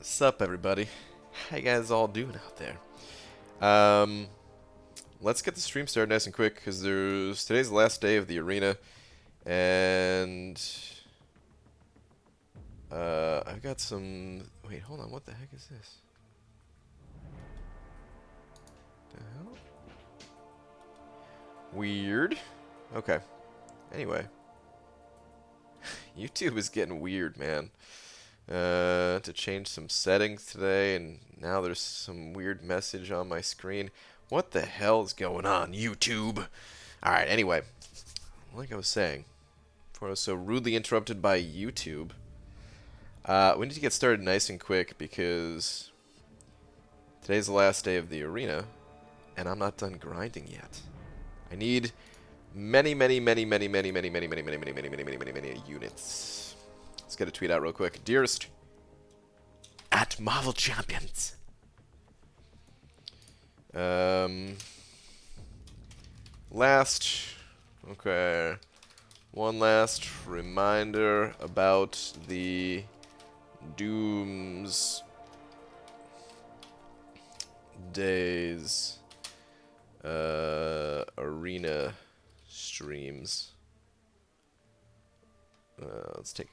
Sup, everybody? How you guys all doing out there? Um, let's get the stream started nice and quick because today's the last day of the arena, and I've got some. Wait, hold on. What the heck is this? The hell? Weird. Okay. Anyway, YouTube is getting weird, man. To change some settings today, and now there's some weird message on my screen. What the hell is going on, YouTube? Alright, anyway, like I was saying, before I was so rudely interrupted by YouTube, we need to get started nice and quick because today's the last day of the arena, and I'm not done grinding yet. I need many units. Let's get a tweet out real quick. Dearest, at Marvel Champions. Okay. One last reminder about the Doom's Days arena streams. Let's take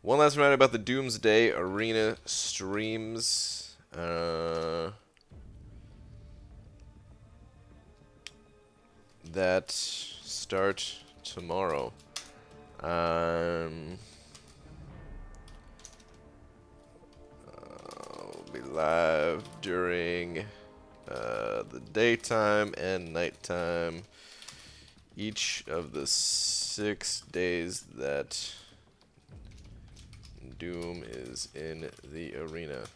one last reminder about the Doomsday Arena streams. That start tomorrow. I'll be live during the daytime and nighttime. Each of the 6 days that Doom is in the arena.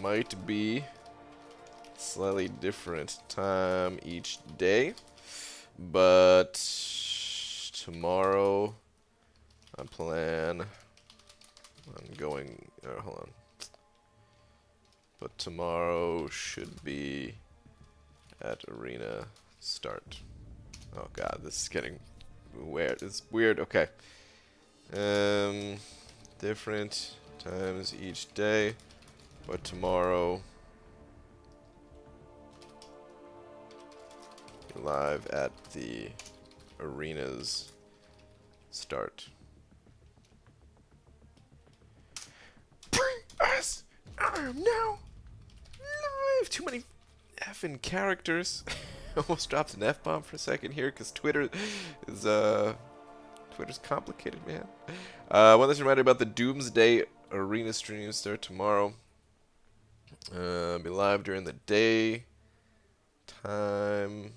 Might be slightly different time each day, but tomorrow I plan on going. Hold on. But tomorrow should be at arena start. Oh god, this is getting weird. It's weird. Okay. Different times each day, but tomorrow live at the arena's start. Us, I am now live. Too many effing characters. Almost dropped an F-bomb for a second here because Twitter's complicated, man. One last reminder about the Doomsday Arena streams start tomorrow. Be live during the day time.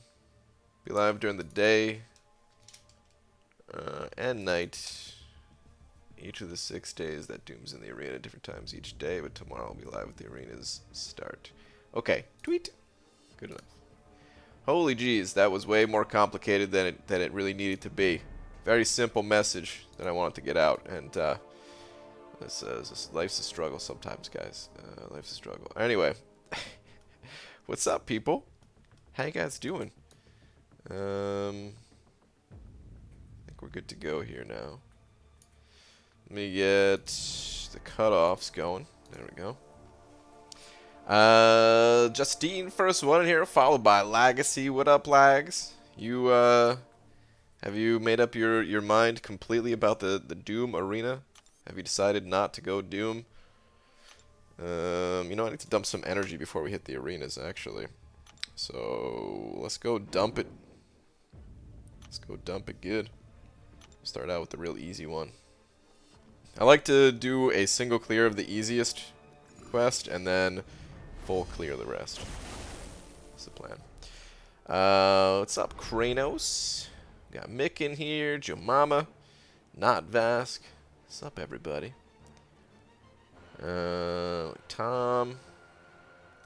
Be live during the day and night. Each of the 6 days that Doom's in the arena, different times each day, but tomorrow I'll be live with the arena's start. Okay, tweet. Good enough. Holy jeez, that was way more complicated than it really needed to be. Very simple message that I wanted to get out, and life's a struggle sometimes, guys. Life's a struggle. Anyway, what's up, people? How you guys doing? I think we're good to go here now. Let me get the cutoffs going. There we go. Justine, first one in here, followed by Legacy. What up, Lags? You have you made up your mind completely about the Doom arena? Have you decided not to go Doom? You know, I need to dump some energy before we hit the arenas, actually. So let's go dump it. Let's go dump it good. Start out with the real easy one. I like to do a single clear of the easiest quest and then full clear the rest. That's the plan. What's up, Kranos? Got Mick in here, Jomama, Not Vask. What's up, everybody? Tom.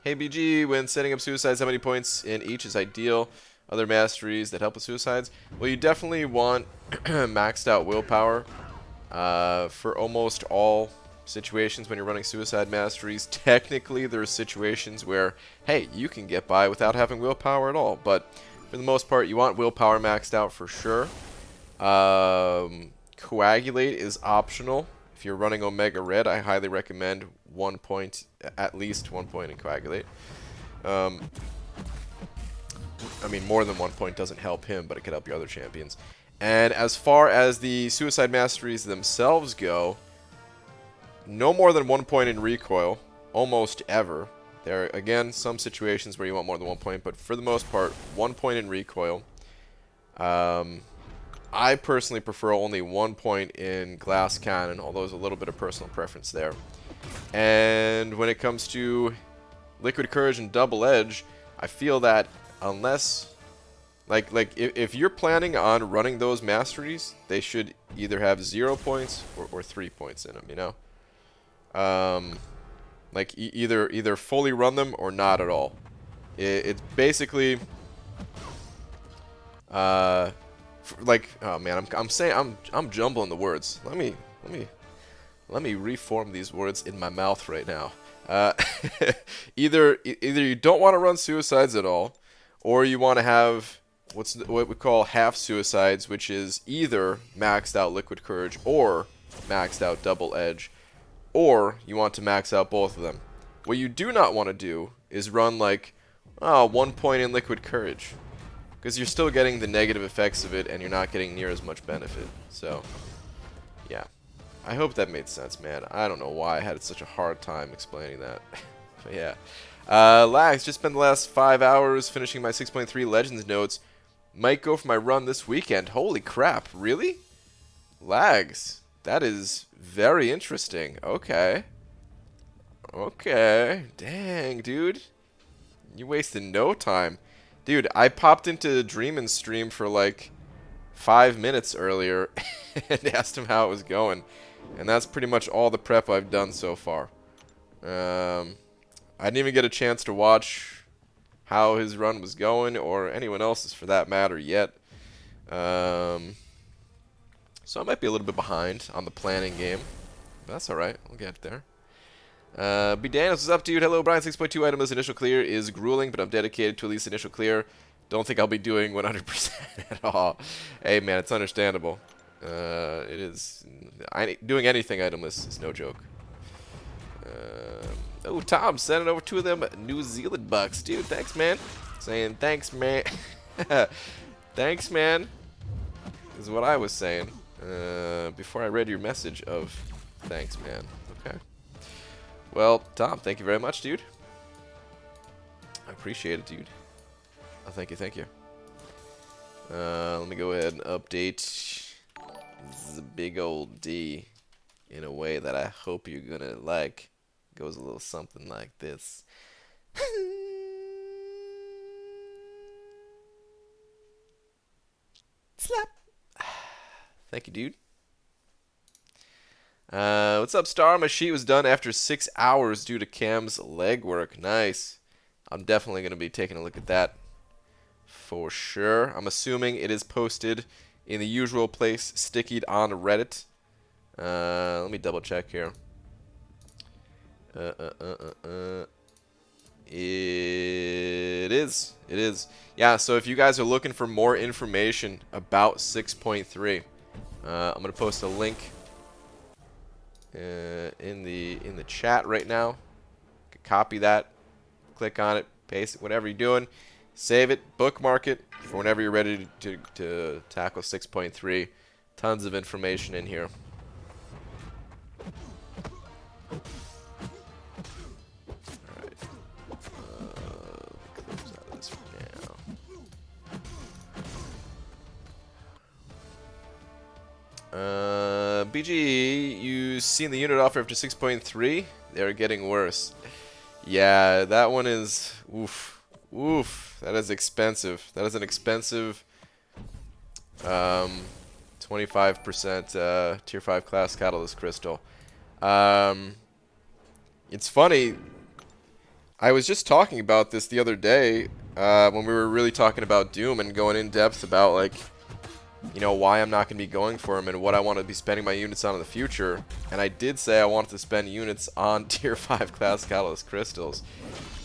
Hey, BG, when setting up suicides, how many points in each is ideal? Other masteries that help with suicides? Well, you definitely want maxed out willpower. For almost all situations when you're running suicide masteries, technically there's situations where, hey, you can get by without having willpower at all, but for the most part you want willpower maxed out for sure. Coagulate is optional. If you're running Omega Red, I highly recommend 1 point, at least 1 point in Coagulate. I mean, more than 1 point doesn't help him, but it could help your other champions. And as far as the Suicide Masteries themselves go, no more than 1 point in recoil, almost ever. There are, again, some situations where you want more than 1 point, but for the most part, 1 point in recoil. I personally prefer only 1 point in Glass Cannon, although there's a little bit of personal preference there. And when it comes to Liquid Courage and Double Edge, I feel that unless... Like if you're planning on running those masteries, they should either have 0 points or 3 points in them, you know? Like either fully run them or not at all. It's basically like, oh man, I'm jumbling the words. Let me reform these words in my mouth right now. Either you don't want to run suicides at all, or you want to have what we call half suicides, which is either maxed out Liquid Courage or maxed out Double Edge, or you want to max out both of them. What you do not want to do is run like 1 point in Liquid Courage, because you're still getting the negative effects of it and you're not getting near as much benefit. So yeah, I hope that made sense, man. I don't know why I had such a hard time explaining that. But yeah, Lags, just spent the last 5 hours finishing my 6.3 Legends notes. Might go for my run this weekend. Holy crap, really? Lags, that is very interesting. Okay. Okay. Dang, dude. You wasted no time. Dude, I popped into Dreamin's stream for like 5 minutes earlier and asked him how it was going. And that's pretty much all the prep I've done so far. I didn't even get a chance to watch how his run was going, or anyone else's for that matter yet. So I might be a little bit behind on the planning game. But that's alright, we'll get there. B. Daniels, what's up, dude? Hello, Brian. 6.2 itemless initial clear is grueling, but I'm dedicated to at least initial clear. Don't think I'll be doing 100% at all. Hey, man, it's understandable. It is... doing anything itemless is no joke. Oh, Tom, sending over 2 of them New Zealand bucks. Dude, thanks, man. Saying thanks, man. Thanks, man, is what I was saying before I read your message of thanks, man. Okay. Well, Tom, thank you very much, dude. I appreciate it, dude. Oh, thank you, thank you. Let me go ahead and update the big old D in a way that I hope you're gonna like. Goes a little something like this. Slap. Thank you, dude. What's up, Star? My sheet was done after 6 hours due to Cam's legwork. Nice. I'm definitely going to be taking a look at that for sure. I'm assuming it is posted in the usual place, stickied on Reddit. Let me double check here. It is. It is. Yeah, so if you guys are looking for more information about 6.3, I'm going to post a link in the chat right now. You can copy that, click on it, paste it, whatever you're doing. Save it, bookmark it for whenever you're ready to tackle 6.3. Tons of information in here. BG, you seen the unit offer after 6.3? They're getting worse. Yeah, that one is... Oof. Oof. That is expensive. That is an expensive 25% Tier 5 class Catalyst Crystal. It's funny. I was just talking about this the other day when we were really talking about Doom and going in depth about, like, you know, why I'm not going to be going for him and what I want to be spending my units on in the future. And I did say I wanted to spend units on Tier 5 class Catalyst Crystals.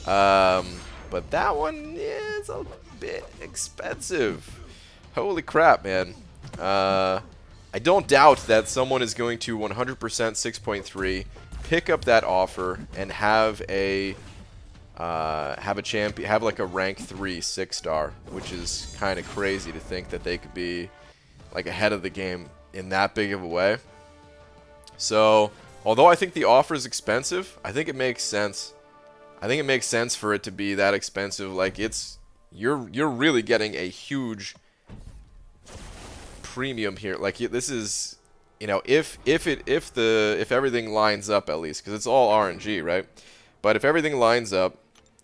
But that one is a bit expensive. Holy crap, man. I don't doubt that someone is going to 100% 6.3, pick up that offer, and have a champion, have like a rank 3 6-star, which is kind of crazy to think that they could be like ahead of the game in that big of a way. So, although I think the offer is expensive, I think it makes sense. I think it makes sense for it to be that expensive. Like you're really getting a huge premium here. Like this is, you know, if everything lines up at least, because it's all RNG, right? But if everything lines up,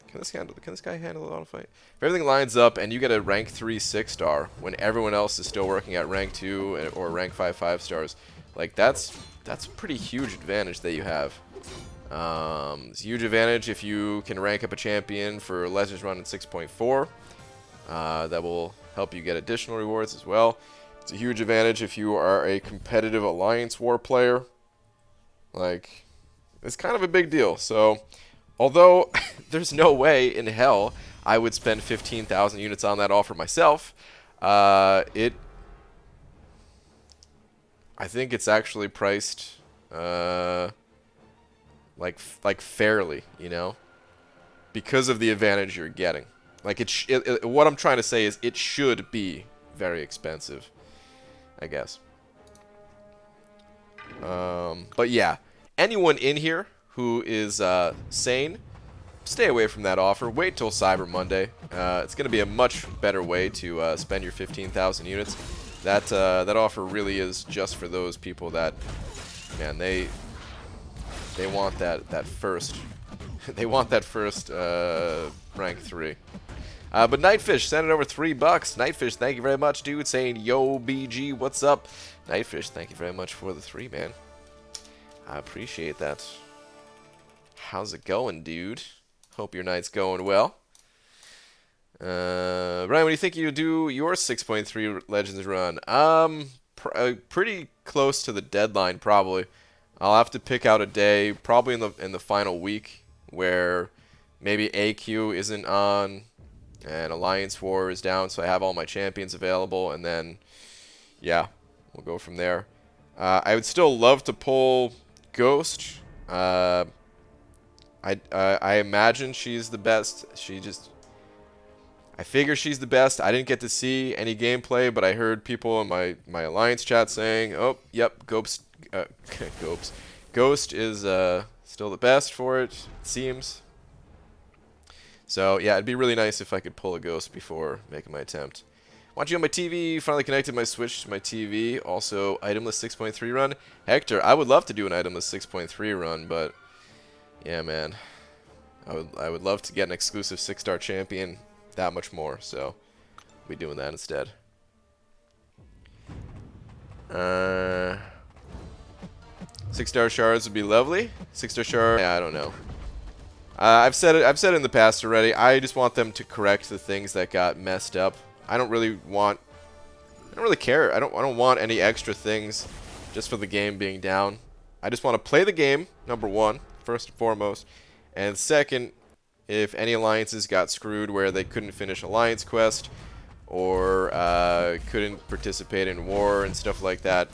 can this guy handle an auto fight? If everything lines up and you get a rank 3 6-star when everyone else is still working at rank 2 or rank 5 5-stars, like that's a pretty huge advantage that you have. It's a huge advantage if you can rank up a champion for Legends Run in 6.4. That will help you get additional rewards as well. It's a huge advantage if you are a competitive Alliance War player. Like, it's kind of a big deal. So, although there's no way in hell I would spend 15,000 units on that offer myself, I think it's actually priced like fairly, you know, because of the advantage you're getting. Like what I'm trying to say is it should be very expensive, I guess. But yeah, anyone in here who is sane, stay away from that offer. Wait till Cyber Monday. It's going to be a much better way to spend your 15,000 units. That offer really is just for those people that, man, they want that first. They want that first rank 3. But Nightfish sent it over $3. Nightfish, thank you very much, dude. Saying, yo, BG, what's up? Nightfish, thank you very much for the 3, man. I appreciate that. How's it going, dude? Hope your night's going well. Ryan, when do you think you do your 6.3 Legends run? Pretty close to the deadline, probably. I'll have to pick out a day, probably in the final week, where maybe AQ isn't on and Alliance War is down, so I have all my champions available, and then yeah, we'll go from there. I would still love to pull Ghost. I imagine she's the best. I figure she's the best. I didn't get to see any gameplay, but I heard people in my Alliance chat saying, oh, yep, Ghost is still the best for it, it seems. So, yeah, it'd be really nice if I could pull a Ghost before making my attempt. Watching on my TV, finally connected my Switch to my TV. Also, itemless 6.3 run. Hector, I would love to do an itemless 6.3 run, but yeah, man. I would love to get an exclusive 6-star champion that much more, so I'll be doing that instead. 6-star shards would be lovely. 6-star shard, yeah, I don't know. I've said it in the past already. I just want them to correct the things that got messed up. I don't really care. I don't want any extra things just for the game being down. I just want to play the game, number one, first and foremost. And second, if any alliances got screwed where they couldn't finish Alliance Quest or couldn't participate in war and stuff like that,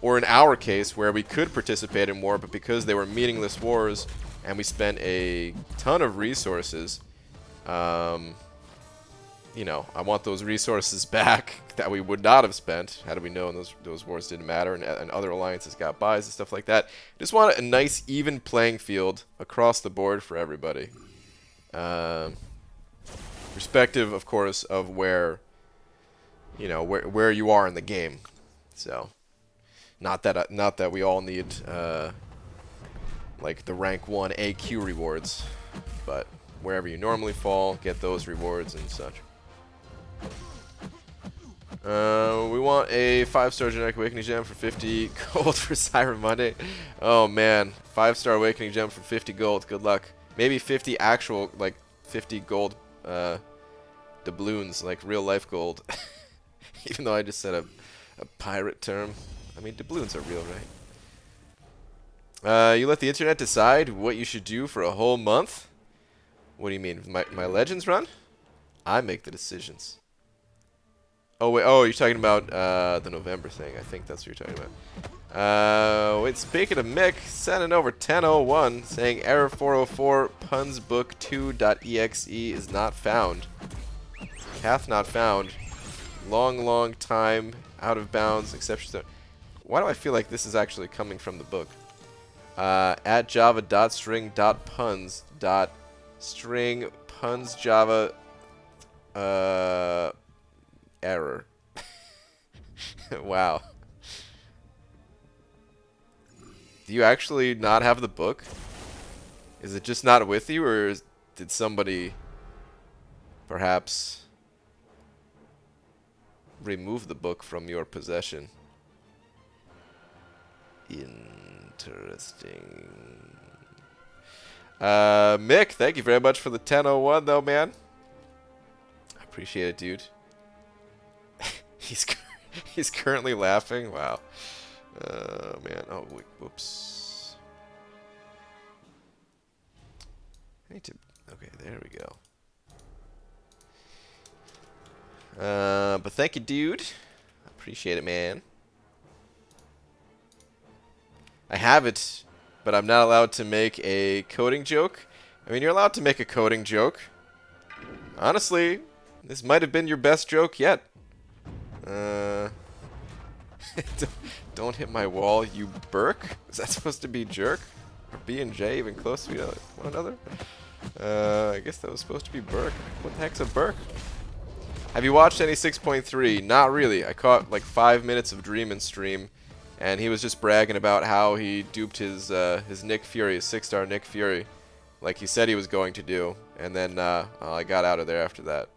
or in our case where we could participate in war, but because they were meaningless wars and we spent a ton of resources, you know, I want those resources back that we would not have spent had we known those wars didn't matter and other alliances got buys and stuff like that. Just want a nice even playing field across the board for everybody. Respective, of course, of where, you know, where you are in the game. So, not that we all need like the rank 1 AQ rewards, but wherever you normally fall, get those rewards and such. We want a 5-star Genetic Awakening Gem for 50 gold for Cyber Monday. Oh man, 5-star Awakening Gem for 50 gold. Good luck. Maybe 50 actual, like 50 gold doubloons, like real life gold. Even though I just said a pirate term. I mean, doubloons are real, right? You let the internet decide what you should do for a whole month? What do you mean? My Legends run? I make the decisions. Oh wait, oh, you're talking about the November thing. I think that's what you're talking about. Wait, speaking of Mick, sending over 1001 saying error 404 punsbook2.exe is not found. Hath not found. Long time out of bounds exception. Why do I feel like this is actually coming from the book? At java.string.puns.string puns java error. Wow. Do you actually not have the book? Is it just not with you, or did somebody perhaps remove the book from your possession? Interesting. Mick, thank you very much for the 1001 though, man. I appreciate it, dude. He's currently laughing. Wow. Man. Oh, wait, whoops. I need to. Okay, there we go. But thank you, dude. I appreciate it, man. I have it, but I'm not allowed to make a coding joke. I mean, you're allowed to make a coding joke. Honestly, this might have been your best joke yet. Don't hit my wall, you Burke. Is that supposed to be jerk? Are B and J even close to one another? I guess that was supposed to be Burke. What the heck's a Burke? Have you watched any 6.3? Not really. I caught like 5 minutes of Dreamin' stream, and he was just bragging about how he duped his Nick Fury, his 6-star Nick Fury, like he said he was going to do, and then I got out of there after that.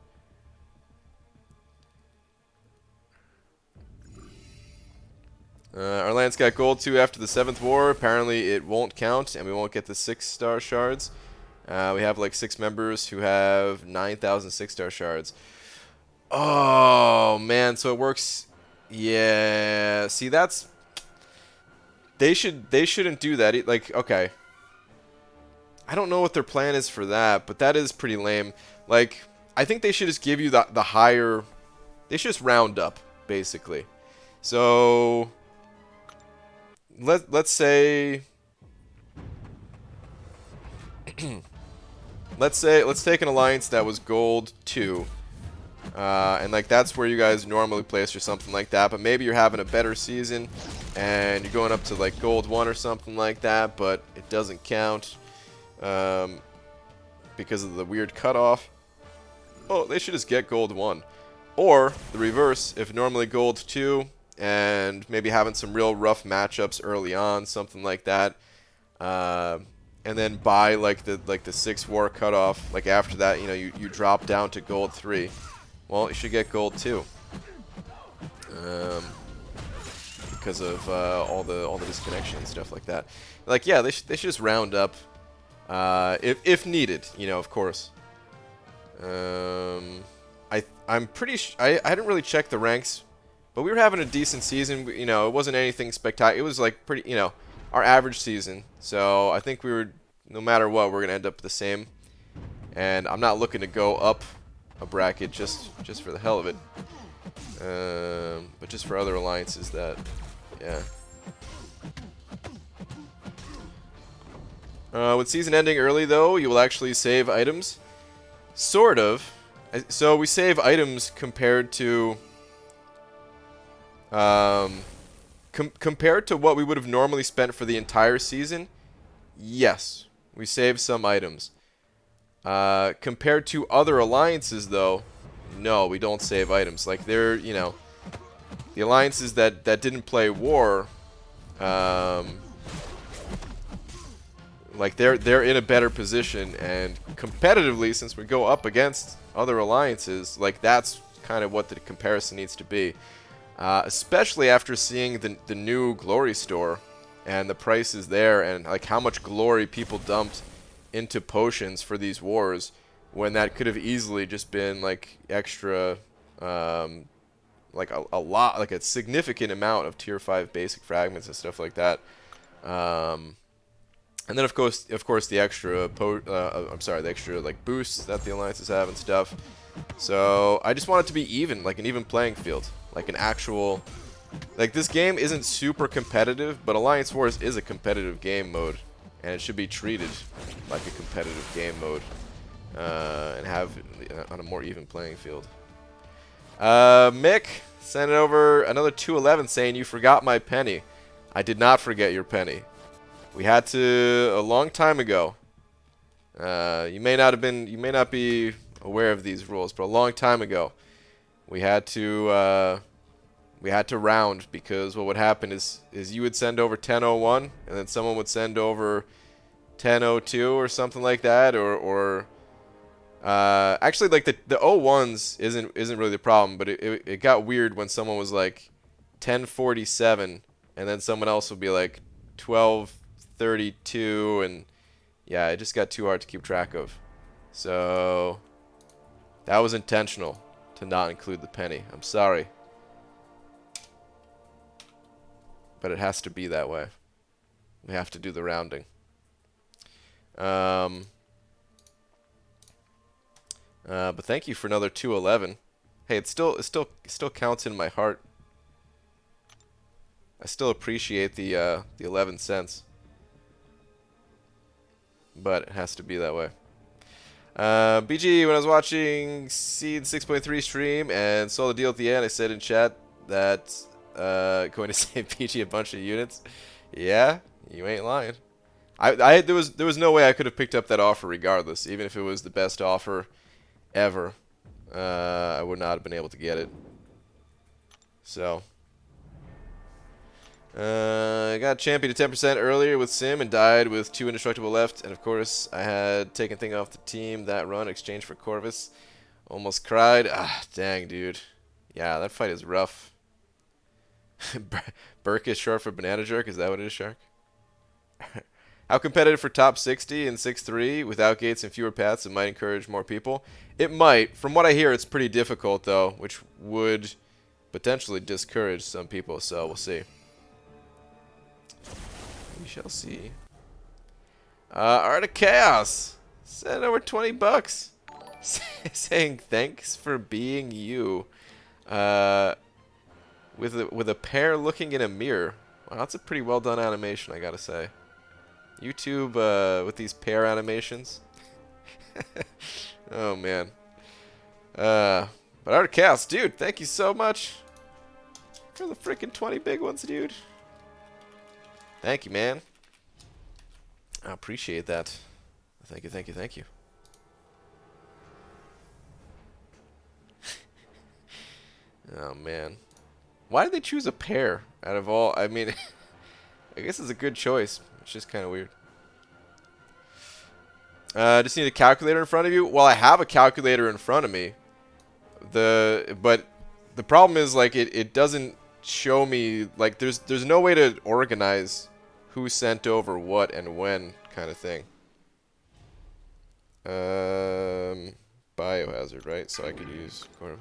Our land's got gold 2 after the 7th war. Apparently it won't count, and we won't get the 6-star shards. We have like 6 members who have 9,000 6-star shards. Oh man, so it works. Yeah, see, that's they shouldn't do that. Like, okay, I don't know what their plan is for that, but that is pretty lame. Like, I think they should just give you the higher. They should just round up, basically. So let's say let's take an alliance that was gold 2. And like that's where you guys normally place or something like that, but maybe you're having a better season and you're going up to like gold 1 or something like that, but it doesn't count because of the weird cutoff. Oh, they should just get gold 1. Or the reverse, if normally gold 2 and maybe having some real rough matchups early on, something like that, and then by like the 6 war cutoff, like after that, you know, you drop down to gold 3. Well, you should get gold 2, because of all the disconnection and stuff like that. Like, yeah, they should just round up, if needed, you know, of course. I'm pretty I hadn't really checked the ranks, but we were having a decent season. You know, it wasn't anything spectacular. It was like pretty, you know, our average season. So I think we were, no matter what, we're gonna end up the same. And I'm not looking to go up a bracket just for the hell of it, but just for other alliances that, yeah. With season ending early though, you will actually save items, sort of. So we save items compared to compared to what we would have normally spent for the entire season. Yes, we save some items. Compared to other alliances, though, no, we don't save items. Like, they're, you know, the alliances that didn't play war, like, they're in a better position, and competitively, since we go up against other alliances, like, that's kind of what the comparison needs to be. Especially after seeing the new Glory store, and the prices there, and, like, how much glory people dumped into potions for these wars, when that could have easily just been like extra, like a lot, like a significant amount of tier 5 basic fragments and stuff like that. And then of course the extra the extra like boosts that the alliances have and stuff. So I just want it to be even, like an even playing field, like an actual, like this game isn't super competitive, but Alliance Wars is a competitive game mode, and it should be treated like a competitive game mode, and have on a more even playing field. Mick sent over another 211 saying, "You forgot my penny." I did not forget your penny. We had to a long time ago. You may not be aware of these rules, but a long time ago, we had to round, because what would happen is you would send over 1001, and then someone would send over 1002 or something like that, or actually, like the 01s isn't really the problem, but it got weird when someone was like 1047, and then someone else would be like 1232, and yeah, it just got too hard to keep track of. So that was intentional to not include the penny. I'm sorry, but it has to be that way. We have to do the rounding. But thank you for another 211. Hey, it still counts in my heart. I still appreciate the 11 cents, but it has to be that way. BG, when I was watching Seed 6.3 stream and saw the deal at the end, I said in chat that going to save BG a bunch of units. Yeah, you ain't lying. There was no way I could have picked up that offer regardless, even if it was the best offer ever. I would not have been able to get it. So I got champion to 10% earlier with Sim and died with 2 indestructible left, and of course I had taken thing off the team that run in exchange for Corvus. Almost cried. Ah, dang, dude. Yeah, that fight is rough. Burke is short for banana jerk. Is that what it is, Shark? How competitive for top 60 in 6-3 without gates and fewer paths? It might encourage more people. It might. From what I hear, it's pretty difficult though, which would potentially discourage some people. So we'll see. We shall see. Art of Chaos sent over 20 bucks, saying thanks for being you. With a pear looking in a mirror. Wow, that's a pretty well done animation, I gotta say. YouTube with these pear animations. Oh man. But Art of Chaos, dude, thank you so much for the freaking 20 big ones, dude. Thank you, man. I appreciate that. Thank you, thank you, thank you. Oh, man. Why did they choose a pear out of all? I mean, I guess it's a good choice. It's just kind of weird. Just need a calculator in front of you? Well, I have a calculator in front of me. But the problem is, like, it doesn't show me, like, there's no way to organize who sent over what and when, kind of thing. Biohazard, right? So I could use Corvus.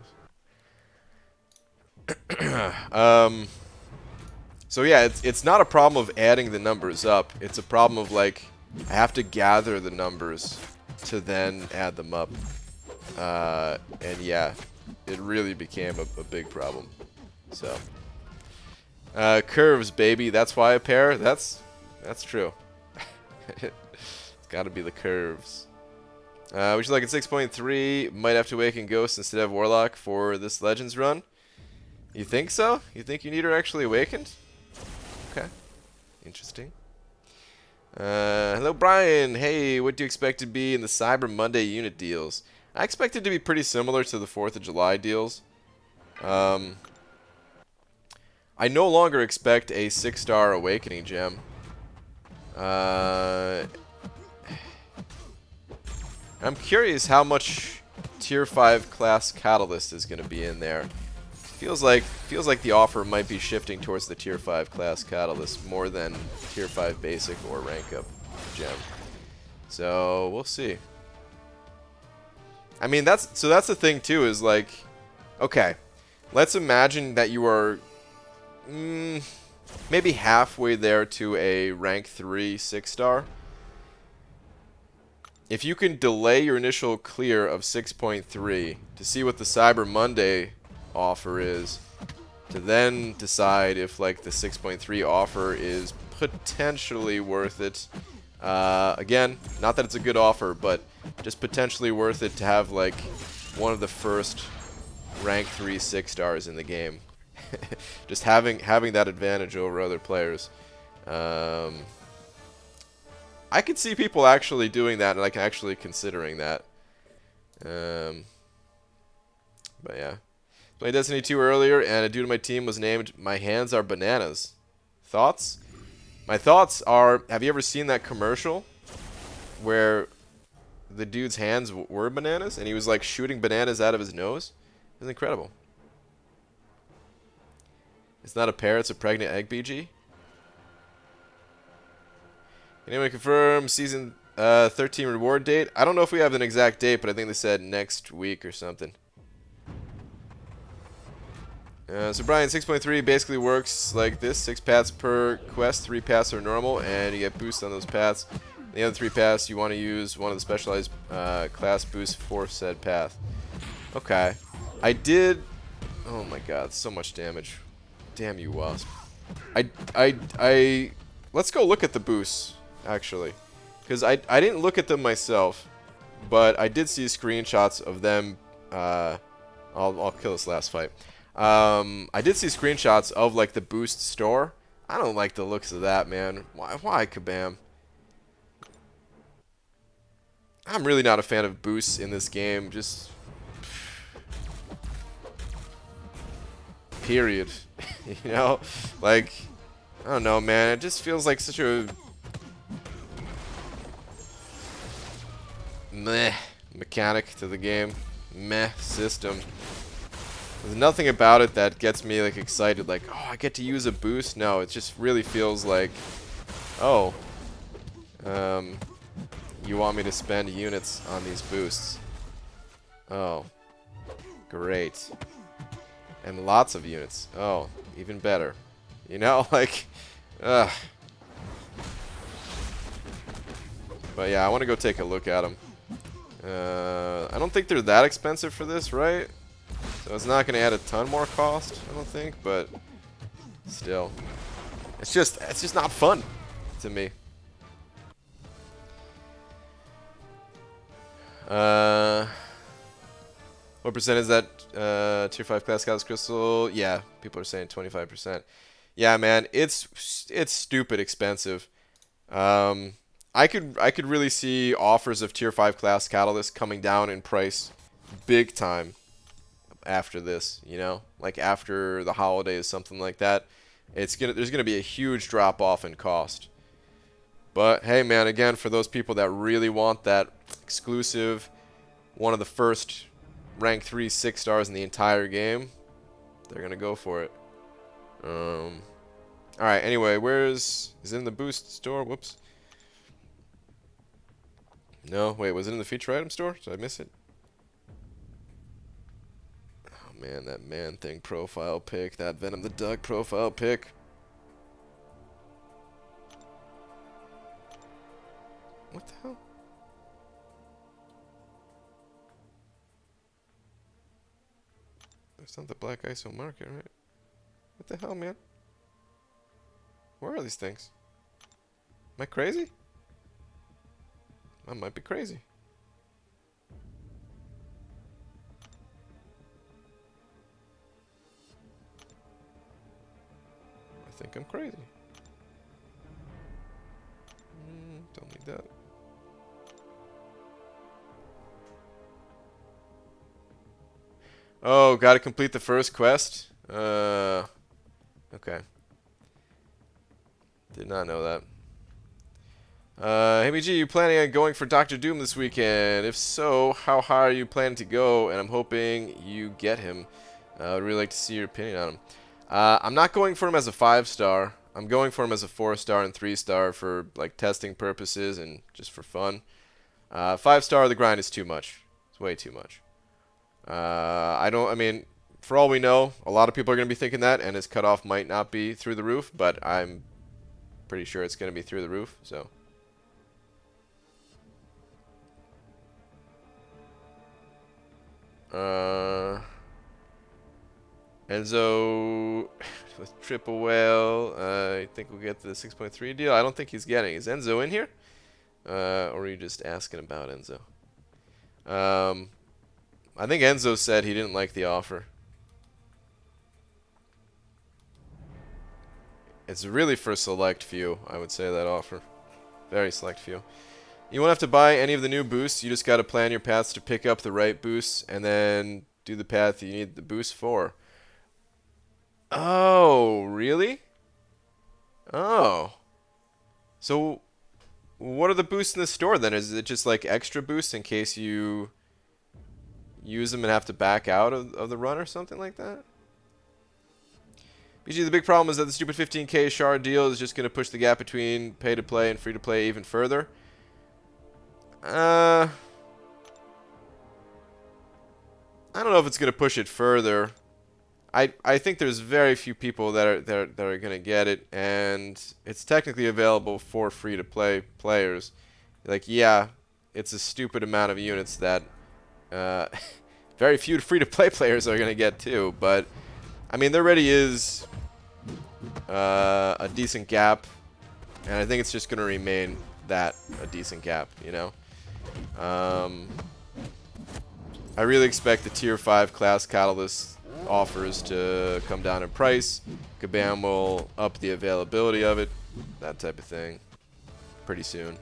So yeah, it's not a problem of adding the numbers up. It's a problem of, like, I have to gather the numbers to then add them up. And yeah, it really became a big problem. So curves, baby. That's why a pair. That's true. It's got to be the curves. Would you like in 6.3? Might have to awaken Ghost instead of Warlock for this Legends run. You think so? You think you need her actually awakened? Okay. Interesting. Hello, Brian. Hey, what do you expect to be in the Cyber Monday unit deals? I expect it to be pretty similar to the 4th of July deals. I no longer expect a 6-star Awakening gem. I'm curious how much Tier 5 class Catalyst is going to be in there. Feels like the offer might be shifting towards the Tier 5 class Catalyst more than Tier 5 basic or rank up gem. So we'll see. I mean, that's the thing too, is like, okay, let's imagine that you are maybe halfway there to a rank 3 6-star. if you can delay your initial clear of 6.3 to see what the Cyber Monday offer is, to then decide if like the 6.3 offer is potentially worth it. Again, not that it's a good offer, but just potentially worth it to have like one of the first rank 3 6-stars in the game. Just having that advantage over other players. I could see people actually doing that and like actually considering that. But yeah. Played Destiny 2 earlier, and a dude on my team was named My Hands Are Bananas. Thoughts? My thoughts are, have you ever seen that commercial where the dude's hands were bananas, and he was like shooting bananas out of his nose? It was incredible. It's not a pear, it's a pregnant egg, BG. Can anyone confirm Season 13 reward date? I don't know if we have an exact date, but I think they said next week or something. So Brian, 6.3 basically works like this. 6 paths per quest, 3 paths are normal, and you get boosts on those paths. The other 3 paths, you want to use one of the specialized class boosts for said path. Okay. I did... Oh my god, so much damage. Damn you, Wasp. Let's go look at the boosts, actually. Because I didn't look at them myself, but I did see screenshots of them. I'll kill this last fight. I did see screenshots of like the boost store. I don't like the looks of that, man. Why Kabam? I'm really not a fan of boosts in this game. Just period. You know, like I don't know, man. It just feels like such a meh mechanic to the game. Meh system. There's nothing about it that gets me like excited, like, oh, I get to use a boost. No, it just really feels like, oh, you want me to spend units on these boosts. Oh, great. And lots of units. Oh, even better. You know, like, ugh. But yeah, I want to go take a look at them. I don't think they're that expensive for this, right? So it's not going to add a ton more cost, I don't think, but still. It's just not fun to me. What percent is that tier 5 class Galaxy Crystal? Yeah, people are saying 25%. Yeah, man, it's stupid expensive. I could really see offers of tier 5 class Catalyst coming down in price big time after this, you know? Like after the holidays, something like that. There's gonna be a huge drop off in cost. But hey, man, again, for those people that really want that exclusive, one of the first rank 3 6-stars in the entire game, they're gonna go for it. Alright, anyway, is it in the boost store? Whoops. No, wait, was it in the feature item store? Did I miss it? Oh man, that Man-Thing profile pic, that Venom the Duck profile pic. What the hell? That's not the Black ISO market, right? What the hell, man? Where are these things? Am I crazy? I might be crazy. I think I'm crazy. Don't need that. Oh, gotta complete the first quest? Okay. Did not know that. Hey BG, you planning on going for Dr. Doom this weekend? If so, how high are you planning to go? And I'm hoping you get him. I'd really like to see your opinion on him. I'm not going for him as a 5-star. I'm going for him as a 4-star and 3-star for like testing purposes and just for fun. 5-star, the grind is too much. It's way too much. I mean, for all we know, a lot of people are going to be thinking that, and his cutoff might not be through the roof, but I'm pretty sure it's going to be through the roof, so. Enzo with triple whale. I think we'll get the 6.3 deal. I don't think he's getting. Is Enzo in here? Or are you just asking about Enzo? I think Enzo said he didn't like the offer. It's really for a select few, I would say, that offer. Very select few. You won't have to buy any of the new boosts. You just got to plan your paths to pick up the right boosts and then do the path you need the boost for. Oh, really? Oh. So, what are the boosts in the store then? Is it just like extra boosts in case you use them and have to back out of the run or something like that? BG, the big problem is that the stupid 15k shard deal is just going to push the gap between pay-to-play and free-to-play even further. I don't know if it's going to push it further. I think there's very few people that are going to get it, and it's technically available for free-to-play players. Like, yeah, it's a stupid amount of units that very few free-to-play players are going to get too, but I mean, there already is a decent gap, and I think it's just going to remain that, a decent gap, you know? I really expect the Tier 5 class Catalyst offers to come down in price. Kabam will up the availability of it, that type of thing, pretty soon.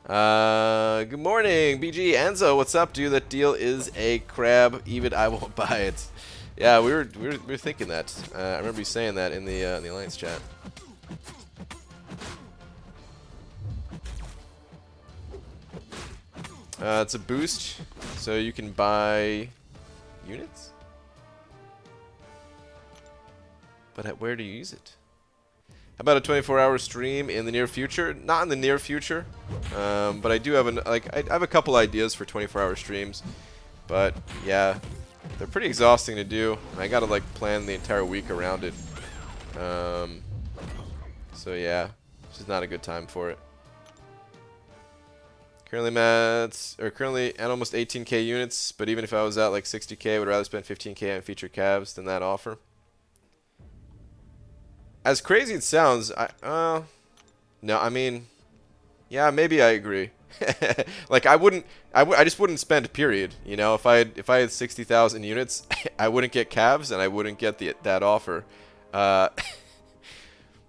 Good morning, BG. Enzo, what's up, dude? That deal is a crab. Even I won't buy it. Yeah, we were thinking that. I remember you saying that in the Alliance chat. It's a boost, so you can buy units. But where do you use it? How about a 24-hour stream in the near future? Not in the near future, but I do have I have a couple ideas for 24-hour streams. But yeah, they're pretty exhausting to do, and I gotta like plan the entire week around it. So yeah, it's just not a good time for it. Currently at almost 18k units, but even if I was at like 60k, I would rather spend 15k on featured calves than that offer. As crazy it sounds, no, I mean, yeah, maybe I agree. Like I just wouldn't spend, period. You know, if I had 60,000 units, I wouldn't get calves and I wouldn't get that offer. But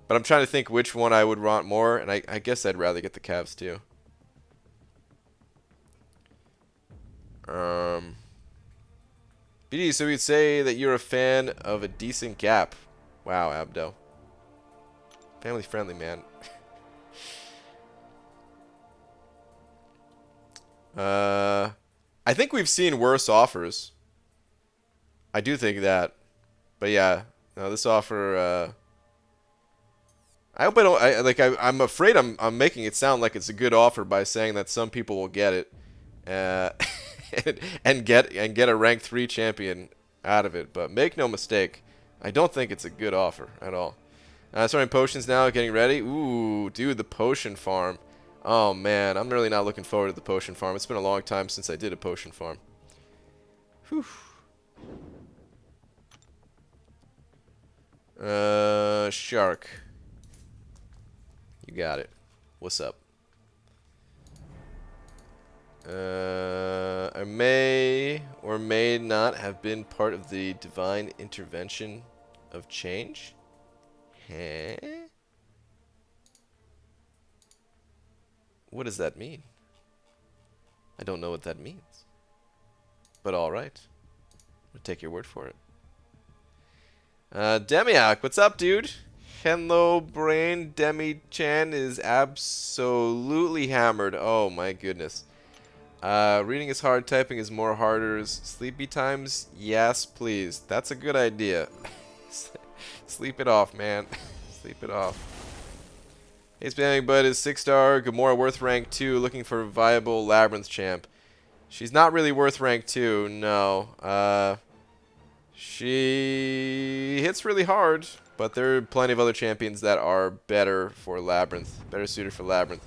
I'm trying to think which one I would want more, and I guess I'd rather get the calves too. BD, so we'd say that you're a fan of a decent gap. Wow, Abdo. Family friendly, man. I think we've seen worse offers. I do think that. But yeah, no, this offer, I hope I don't, I'm afraid I'm making it sound like it's a good offer by saying that some people will get it. And get a rank 3 champion out of it, but make no mistake, I don't think it's a good offer at all. Starting potions now, getting ready. Ooh, dude, the potion farm. Oh man, I'm really not looking forward to the potion farm. It's been a long time since I did a potion farm. Whew. Shark. You got it. What's up? I may or may not have been part of the divine intervention of change. Huh? What does that mean? I don't know what that means. But alright. I'll take your word for it. Demiak, what's up, dude? Hello, brain. Demi-chan is absolutely hammered. Oh my goodness. Reading is hard, typing is more harder. Sleepy times? Yes, please. That's a good idea. Sleep it off, man. Sleep it off. Hey, Spamming Bud is 6-star. Gamora worth rank 2, looking for a viable Labyrinth champ. She's not really worth rank 2, no. She hits really hard, but there are plenty of other champions that are better for Labyrinth, better suited for Labyrinth.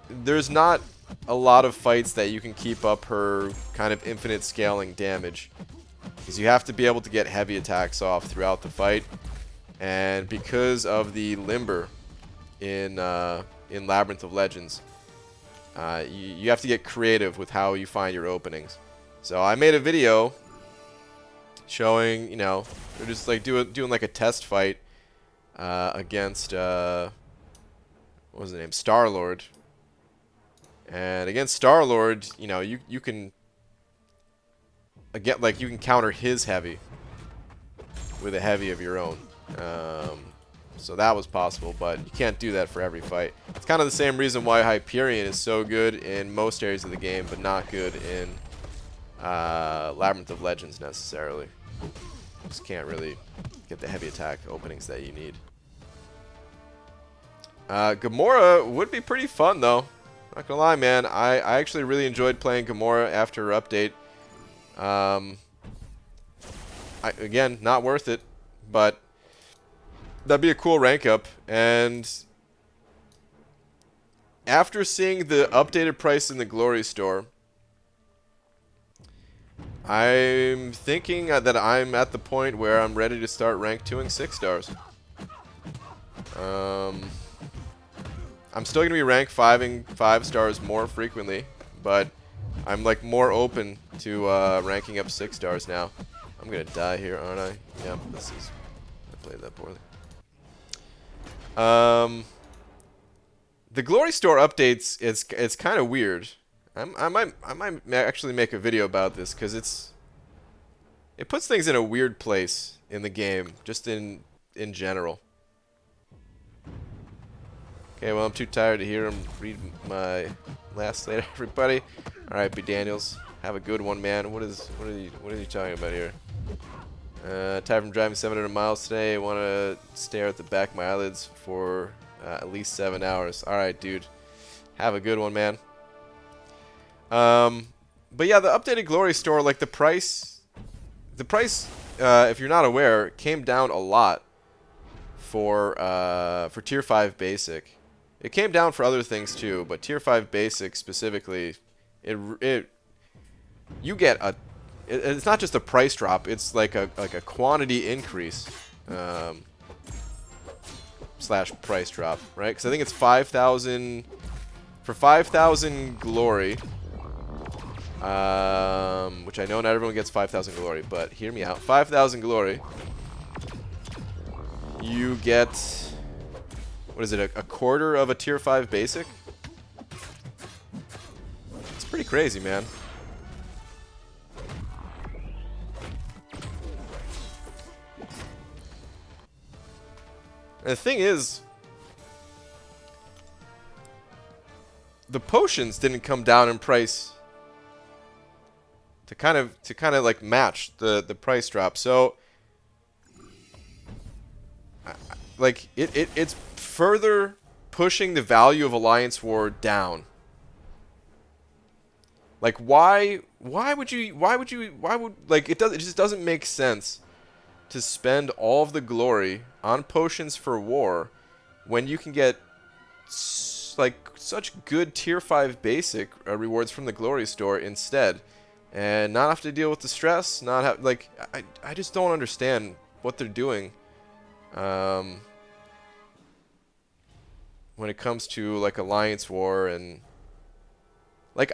There's not a lot of fights that you can keep up her kind of infinite scaling damage. Because you have to be able to get heavy attacks off throughout the fight. And because of the limber in Labyrinth of Legends, you have to get creative with how you find your openings. So I made a video showing, you know, they're just like doing like a test fight against what was the name, Star-Lord. And against Star-Lord, you know, you can again, like, you can counter his heavy with a heavy of your own. So that was possible, but you can't do that for every fight. It's kind of the same reason why Hyperion is so good in most areas of the game, but not good in Labyrinth of Legends necessarily. Just can't really get the heavy attack openings that you need. Gamora would be pretty fun, though. Not gonna lie, man. I actually really enjoyed playing Gamora after her update. Again, not worth it, but that'd be a cool rank up. And after seeing the updated price in the Glory Store, I'm thinking that I'm at the point where I'm ready to start rank 2ing 6 stars. I'm still going to be rank 5ing 5 stars more frequently, but I'm like more open to ranking up 6 stars now. I'm going to die here, aren't I? Yep, this is... I played that poorly. The Glory Store updates, it's kind of weird. I might actually make a video about this, because it puts things in a weird place in the game, just in general. Okay, well, I'm too tired to hear him read my last letter, everybody. All right, B. Daniels, have a good one, man. What are you talking about here? Tired from driving 700 miles today. I want to stare at the back of my eyelids for at least 7 hours. All right, dude. Have a good one, man. But yeah, the updated Glory Store, like the price, if you're not aware, came down a lot for Tier 5 Basic. It came down for other things too, but Tier 5 Basic specifically, you get a, it's not just a price drop, it's like a quantity increase slash price drop, right? Because I think it's 5,000 for 5,000 glory, which I know not everyone gets 5,000 glory, but hear me out. 5,000 glory, you get, what is it, a quarter of a Tier 5 Basic? It's pretty crazy, man. And the thing is, the potions didn't come down in price to kind of like match the price drop. So like it's further pushing the value of Alliance War down. Like why would like it just doesn't make sense to spend all of the glory on potions for war when you can get like such good Tier 5 Basic rewards from the Glory Store instead, and not have to deal with the stress, not have, like, I just don't understand what they're doing when it comes to like Alliance War. And like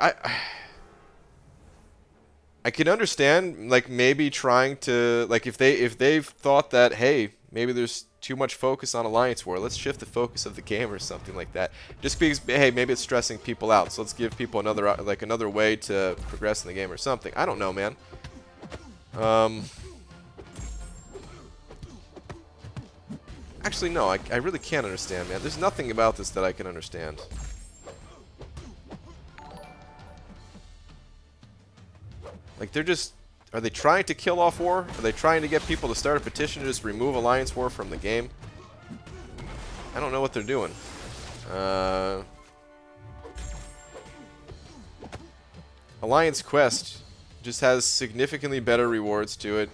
I can understand, like, maybe trying to, like, if they've thought that, hey, maybe there's too much focus on Alliance War, let's shift the focus of the game or something like that. Just because, hey, maybe it's stressing people out, so let's give people another way to progress in the game or something. I don't know, man. Actually, no, I really can't understand, man. There's nothing about this that I can understand. Like, they're just... Are they trying to kill off war? Are they trying to get people to start a petition to just remove Alliance War from the game? I don't know what they're doing. Alliance Quest just has significantly better rewards to it.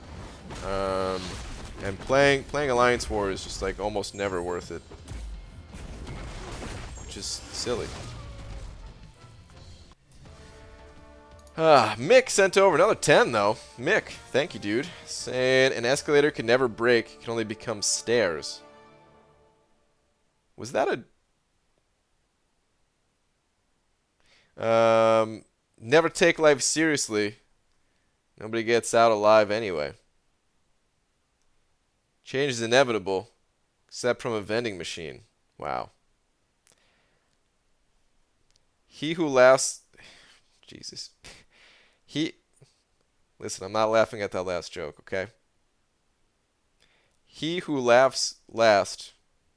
And playing Alliance War is just, like, almost never worth it. Which is silly. Mick sent over another 10, though. Mick, thank you, dude. Saying an escalator can never break, it can only become stairs. Was that a... never take life seriously. Nobody gets out alive anyway. Change is inevitable, except from a vending machine. Wow. He who laughs... Jesus. Listen, I'm not laughing at that last joke, okay? He who laughs last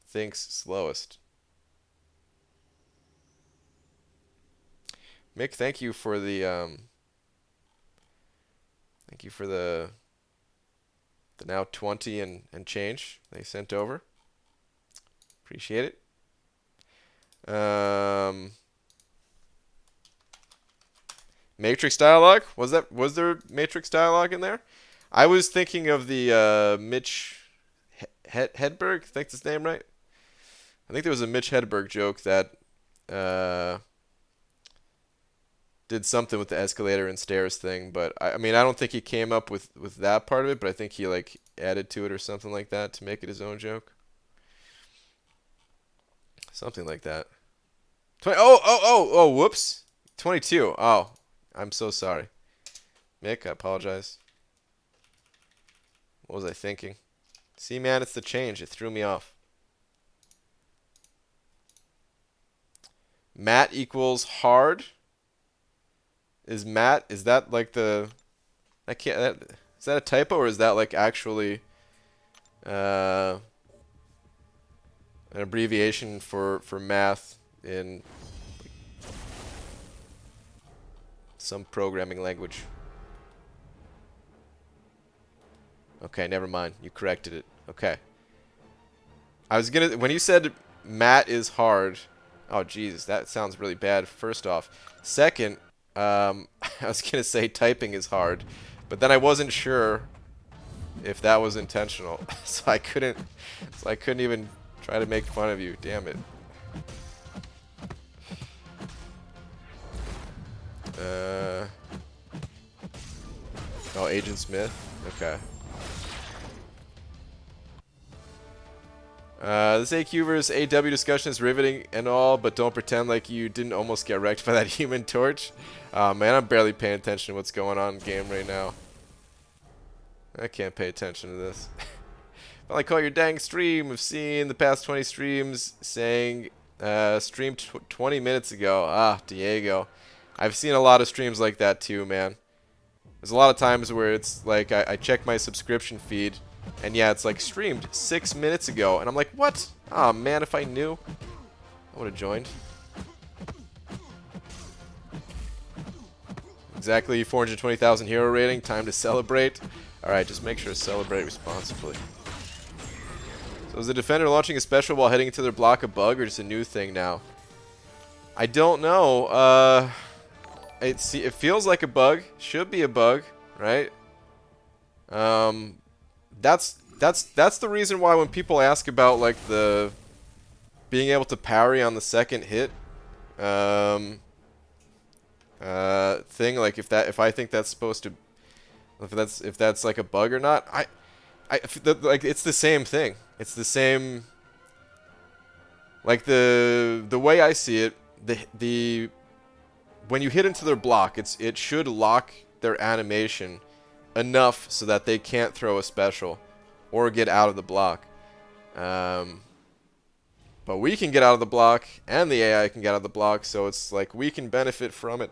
thinks slowest. Mick, thank you for the now 20 and change they sent over. Appreciate it. Matrix dialogue? Was there Matrix dialogue in there? I was thinking of the Mitch Hedberg, I think that's his name, right? I think there was a Mitch Hedberg joke that did something with the escalator and stairs thing, but I mean, I don't think he came up with that part of it, but I think he like added to it or something like that to make it his own joke. Something like that. Whoops. 22. Oh, I'm so sorry. Mick, I apologize. What was I thinking? See, man, it's the change. It threw me off. Matt equals hard. Is that like the... is that a typo, or is that like actually an abbreviation for math in some programming language? Okay, never mind. You corrected it. Okay. I was gonna... When you said Matt is hard... Oh, Jesus, that sounds really bad, first off. Second, I was gonna say typing is hard, but then I wasn't sure if that was intentional. so I couldn't even try to make fun of you. Damn it. Oh, Agent Smith? Okay. This AQ versus AW discussion is riveting and all, but don't pretend like you didn't almost get wrecked by that Human Torch. Man, I'm barely paying attention to what's going on in the game right now. I can't pay attention to this. Well, I call your dang stream. I've seen the past 20 streams saying streamed 20 minutes ago. Ah, Diego. I've seen a lot of streams like that too, man. There's a lot of times where it's like I check my subscription feed, and yeah, it's like streamed 6 minutes ago, and I'm like, what? Oh man, if I knew, I would have joined. Exactly 420,000 hero rating. Time to celebrate. Alright, just make sure to celebrate responsibly. So is the defender launching a special while heading into their block a bug, or just a new thing now? I don't know. It feels like a bug. Should be a bug, right? That's the reason why when people ask about like the being able to parry on the second hit thing, like if I think that's supposed to, if that's like a bug or not, like it's the same thing. It's the same. Like the way I see it, the when you hit into their block, it should lock their animation enough so that they can't throw a special or get out of the block. But we can get out of the block, and the AI can get out of the block, so it's like we can benefit from it,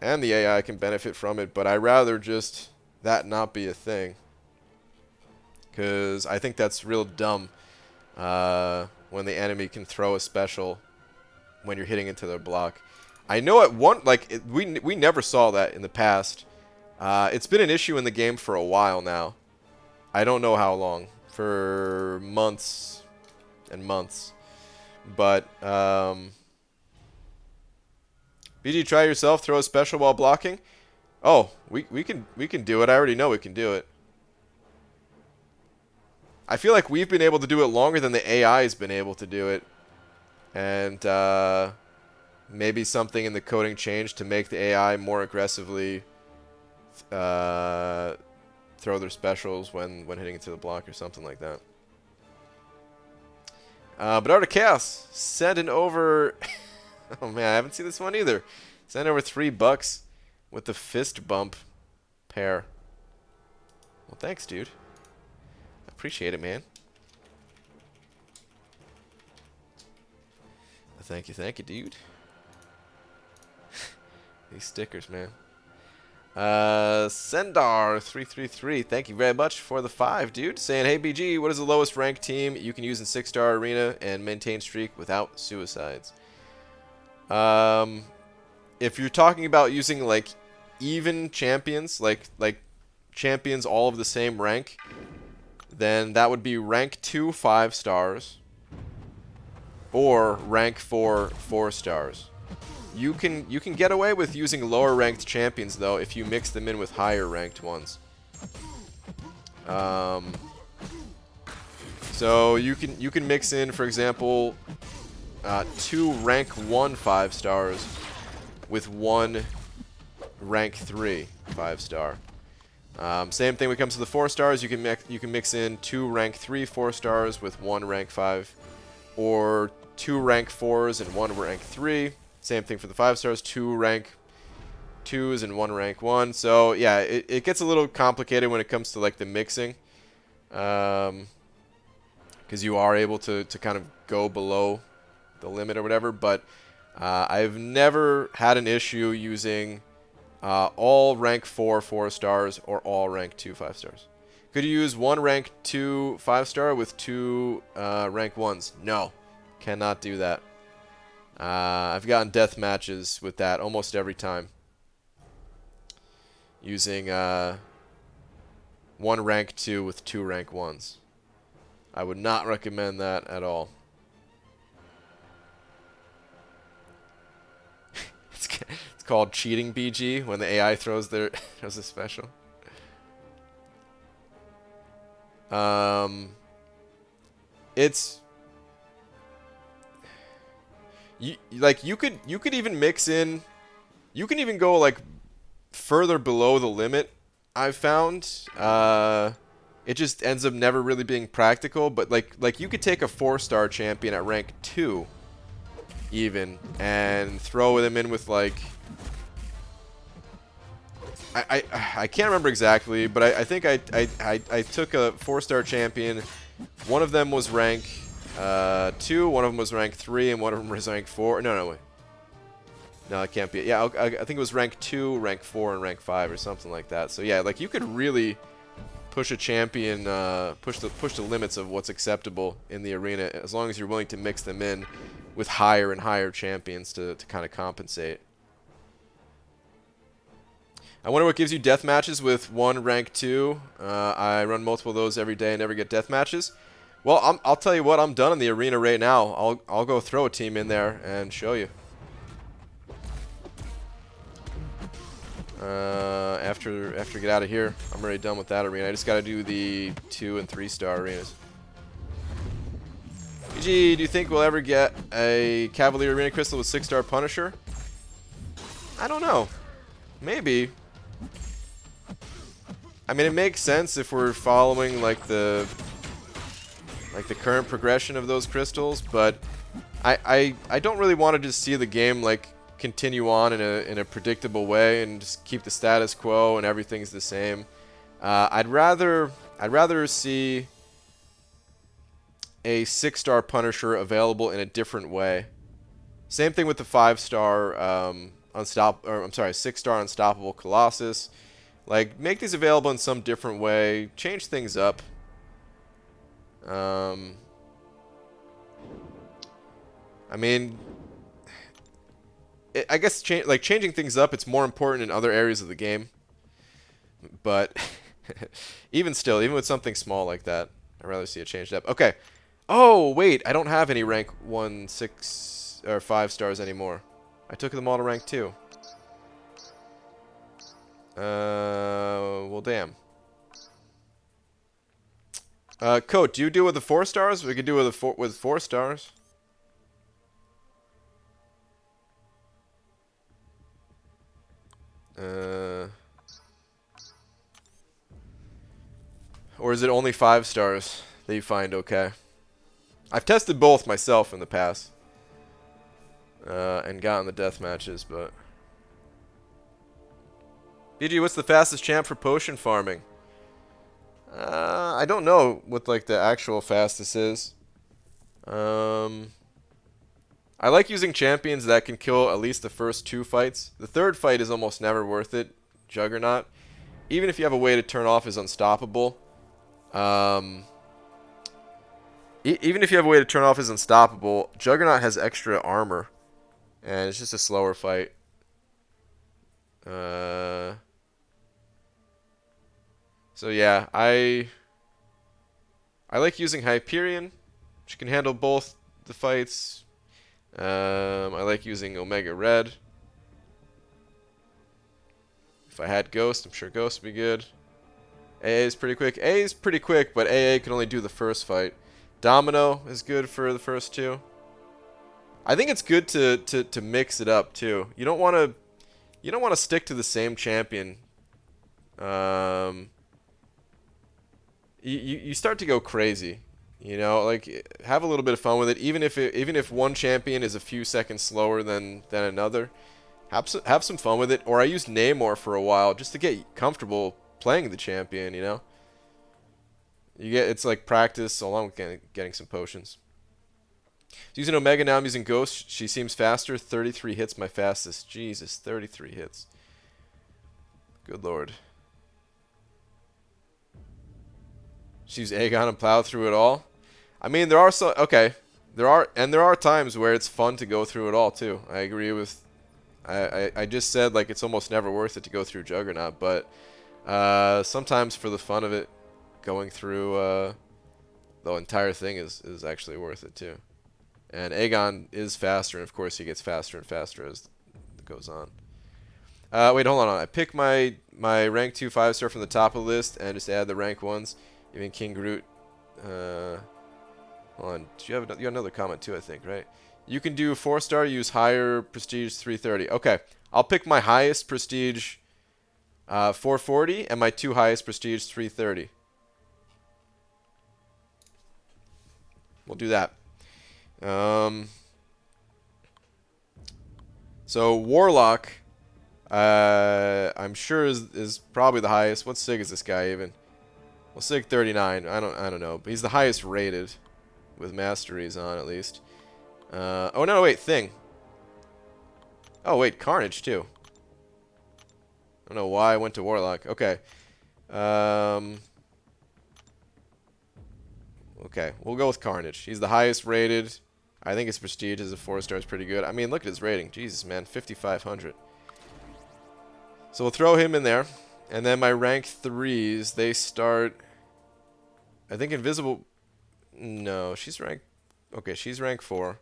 and the AI can benefit from it, but I'd rather just that not be a thing. Because I think that's real dumb when the enemy can throw a special when you're hitting into their block. I know at one, like, we never saw that in the past. It's been an issue in the game for a while now. I don't know how long. For months and months. But, BG, try yourself. Throw a special while blocking. Oh, we can do it. I already know we can do it. I feel like we've been able to do it longer than the AI has been able to do it. And, maybe something in the coding changed to make the AI more aggressively throw their specials when hitting into the block or something like that. But Art of Chaos sending over... oh man, I haven't seen this one either. Send over $3 with the fist bump pair. Well, thanks, dude. I appreciate it, man. Thank you, dude. These stickers, man. Sendar333, thank you very much for the 5, dude. Saying, hey, BG, what is the lowest ranked team you can use in 6-star arena and maintain streak without suicides? If you're talking about using, like, even champions, like champions all of the same rank, then that would be rank 2 5 stars or rank 4 4 stars. You can get away with using lower ranked champions though if you mix them in with higher ranked ones. So you can mix in, for example, 2 rank 1 5 stars with 1 rank 3 5 star. Same thing when it comes to the 4 stars. You can mix in 2 rank 3 4 stars with 1 rank 5, or 2 rank 4s and 1 rank 3. Same thing for the 5 stars, 2 rank 2s and 1 rank 1. So yeah, it gets a little complicated when it comes to like the mixing, because you are able to kind of go below the limit or whatever. But I've never had an issue using all rank 4 4 stars or all rank 2 5 stars. Could you use 1 rank 2 5 star with 2 rank 1s? No, cannot do that. I've gotten death matches with that almost every time, using 1 rank 2 with 2 rank 1s. I would not recommend that at all. It's called cheating BG when the AI throws a special. It's you could even mix in, you can even go like further below the limit. I've found it just ends up never really being practical. But like you could take a 4-star champion at rank 2 even and throw them in with like, I can't remember exactly, but I think I took a 4-star champion. One of them was rank 2, one of them was rank 3, and one of them was rank 4. No, wait. No, it can't be. Yeah, I think it was rank 2, rank 4, and rank 5 or something like that. So yeah, like you could really push a champion, push the limits of what's acceptable in the arena, as long as you're willing to mix them in with higher and higher champions to kind of compensate. I wonder what gives you death matches with 1 rank 2. I run multiple of those every day and never get death matches. Well, I'll tell you what, I'm done in the arena right now. I'll go throw a team in there and show you. After I get out of here, I'm already done with that arena. I just got to do the 2 and 3-star arenas. PG, do you think we'll ever get a Cavalier Arena Crystal with 6-star Punisher? I don't know. Maybe. I mean, it makes sense if we're following like the current progression of those crystals, but I don't really want to just see the game like continue on in a predictable way and just keep the status quo and everything's the same. I'd rather see a 6-star Punisher available in a different way. Same thing with the 5-star 6-star Unstoppable Colossus. Like, make these available in some different way. Change things up. I mean, I guess changing things up, it's more important in other areas of the game. But even still, even with something small like that, I'd rather see it changed up. Okay. Oh, wait, I don't have any rank 1, 6, or 5 stars anymore. I took them all to rank 2. Well, damn. Coat, do you do with the 4 stars? We could do with 4 stars. Or is it only 5 stars that you find okay? I've tested both myself in the past. And gotten the death matches, but... BG, what's the fastest champ for potion farming? I don't know what like the actual fastest is. I like using champions that can kill at least the first 2 fights. The 3rd fight is almost never worth it. Juggernaut. Even if you have a way to turn off his unstoppable. Even if you have a way to turn off his unstoppable, Juggernaut has extra armor. And it's just a slower fight. So yeah, I like using Hyperion, which can handle both the fights. I like using Omega Red. If I had Ghost, I'm sure Ghost would be good. AA is pretty quick. AA is pretty quick, but AA can only do the first fight. Domino is good for the first 2. I think it's good to mix it up too. You don't want to stick to the same champion. You start to go crazy, you know, like have a little bit of fun with it. Even if one champion is a few seconds slower than another, have some fun with it. Or I used Namor for a while just to get comfortable playing the champion, you know. It's like practice along with getting some potions. Using Omega now, I'm using Ghost. She seems faster. 33 hits my fastest. Jesus, 33 hits. Good lord. She's Aegon and plow through it all. I mean, there are so okay. There are times where it's fun to go through it all too. I agree with. I just said like it's almost never worth it to go through Juggernaut, but sometimes for the fun of it, going through the entire thing is actually worth it too. And Aegon is faster, and of course he gets faster and faster as it goes on. Wait, hold on. I pick my rank 2 5-star from the top of the list and just add the rank 1s. Even King Groot. Hold on. You have another comment too, I think, right? You can do 4-star, use higher prestige 330. Okay. I'll pick my highest prestige 440 and my 2 highest prestige 330. We'll do that. So Warlock, I'm sure is probably the highest. What sig is this guy even? Well, sig 39. I don't know, but he's the highest rated with masteries on at least. Oh no, wait, Thing. Oh wait, Carnage too. I don't know why I went to Warlock. Okay. Okay, we'll go with Carnage. He's the highest rated. I think his prestige as a 4-star is pretty good. I mean, look at his rating. Jesus, man, 5,500. So we'll throw him in there. And then my rank 3s, they start... I think Invisible... No, she's rank... Okay, she's rank 4.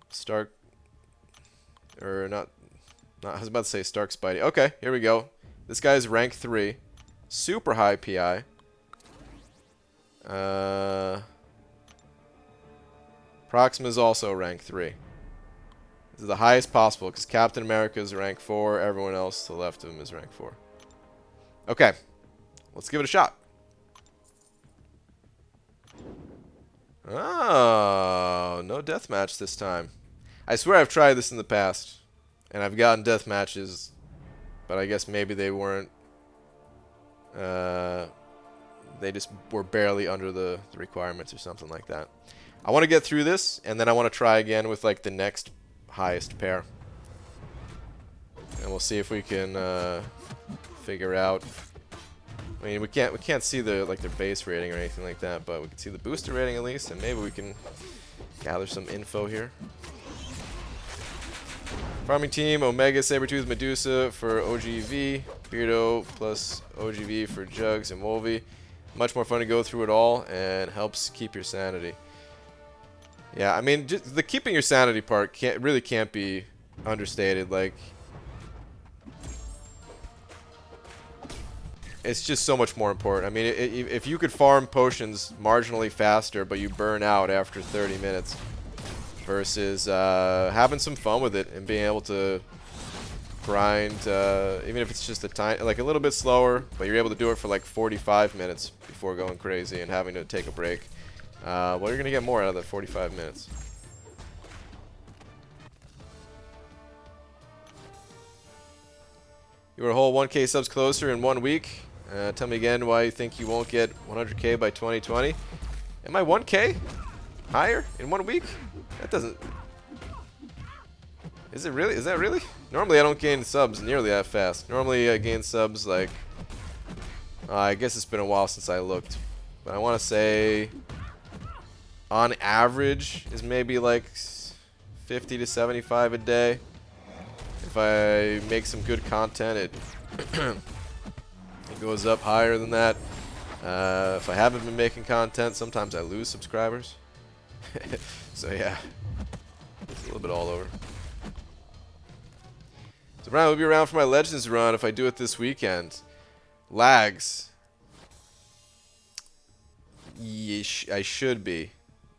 Stark... Or not... I was about to say Stark Spidey. Okay, here we go. This guy's rank 3. Super high PI. Proxima's also rank 3. This is the highest possible because Captain America is rank 4. Everyone else to the left of him is rank 4. Okay. Let's give it a shot. Oh, no deathmatch this time. I swear I've tried this in the past. And I've gotten death matches. But I guess maybe they weren't... they just were barely under the requirements or something like that. I want to get through this, and then I want to try again with like the next highest pair. And we'll see if we can figure out. I mean, we can't see the their base rating or anything like that, but we can see the booster rating at least, and maybe we can gather some info here. Farming team, Omega, Sabretooth, Medusa for OGV, Beardo plus OGV for Jugs and Wolvie. Much more fun to go through it all and helps keep your sanity. Yeah, I mean, just the keeping your sanity part really can't be understated. Like, it's just so much more important. I mean, if you could farm potions marginally faster, but you burn out after 30 minutes, versus having some fun with it and being able to grind, even if it's just like a little bit slower, but you're able to do it for like 45 minutes before going crazy and having to take a break. Well, you're gonna get more out of that 45 minutes. You were a whole 1K subs closer in 1 week. Tell me again why you think you won't get 100K by 2020. Am I 1K higher in 1 week? That doesn't... Is it really? Is that really? Normally I don't gain subs nearly that fast. Normally I gain subs like... I guess it's been a while since I looked. But I want to say... On average is maybe like 50 to 75 a day. If I make some good content, it goes up higher than that. If I haven't been making content, sometimes I lose subscribers. So yeah, it's a little bit all over. So Brian will be around for my Legends run if I do it this weekend. Lags. Yeesh, I should be.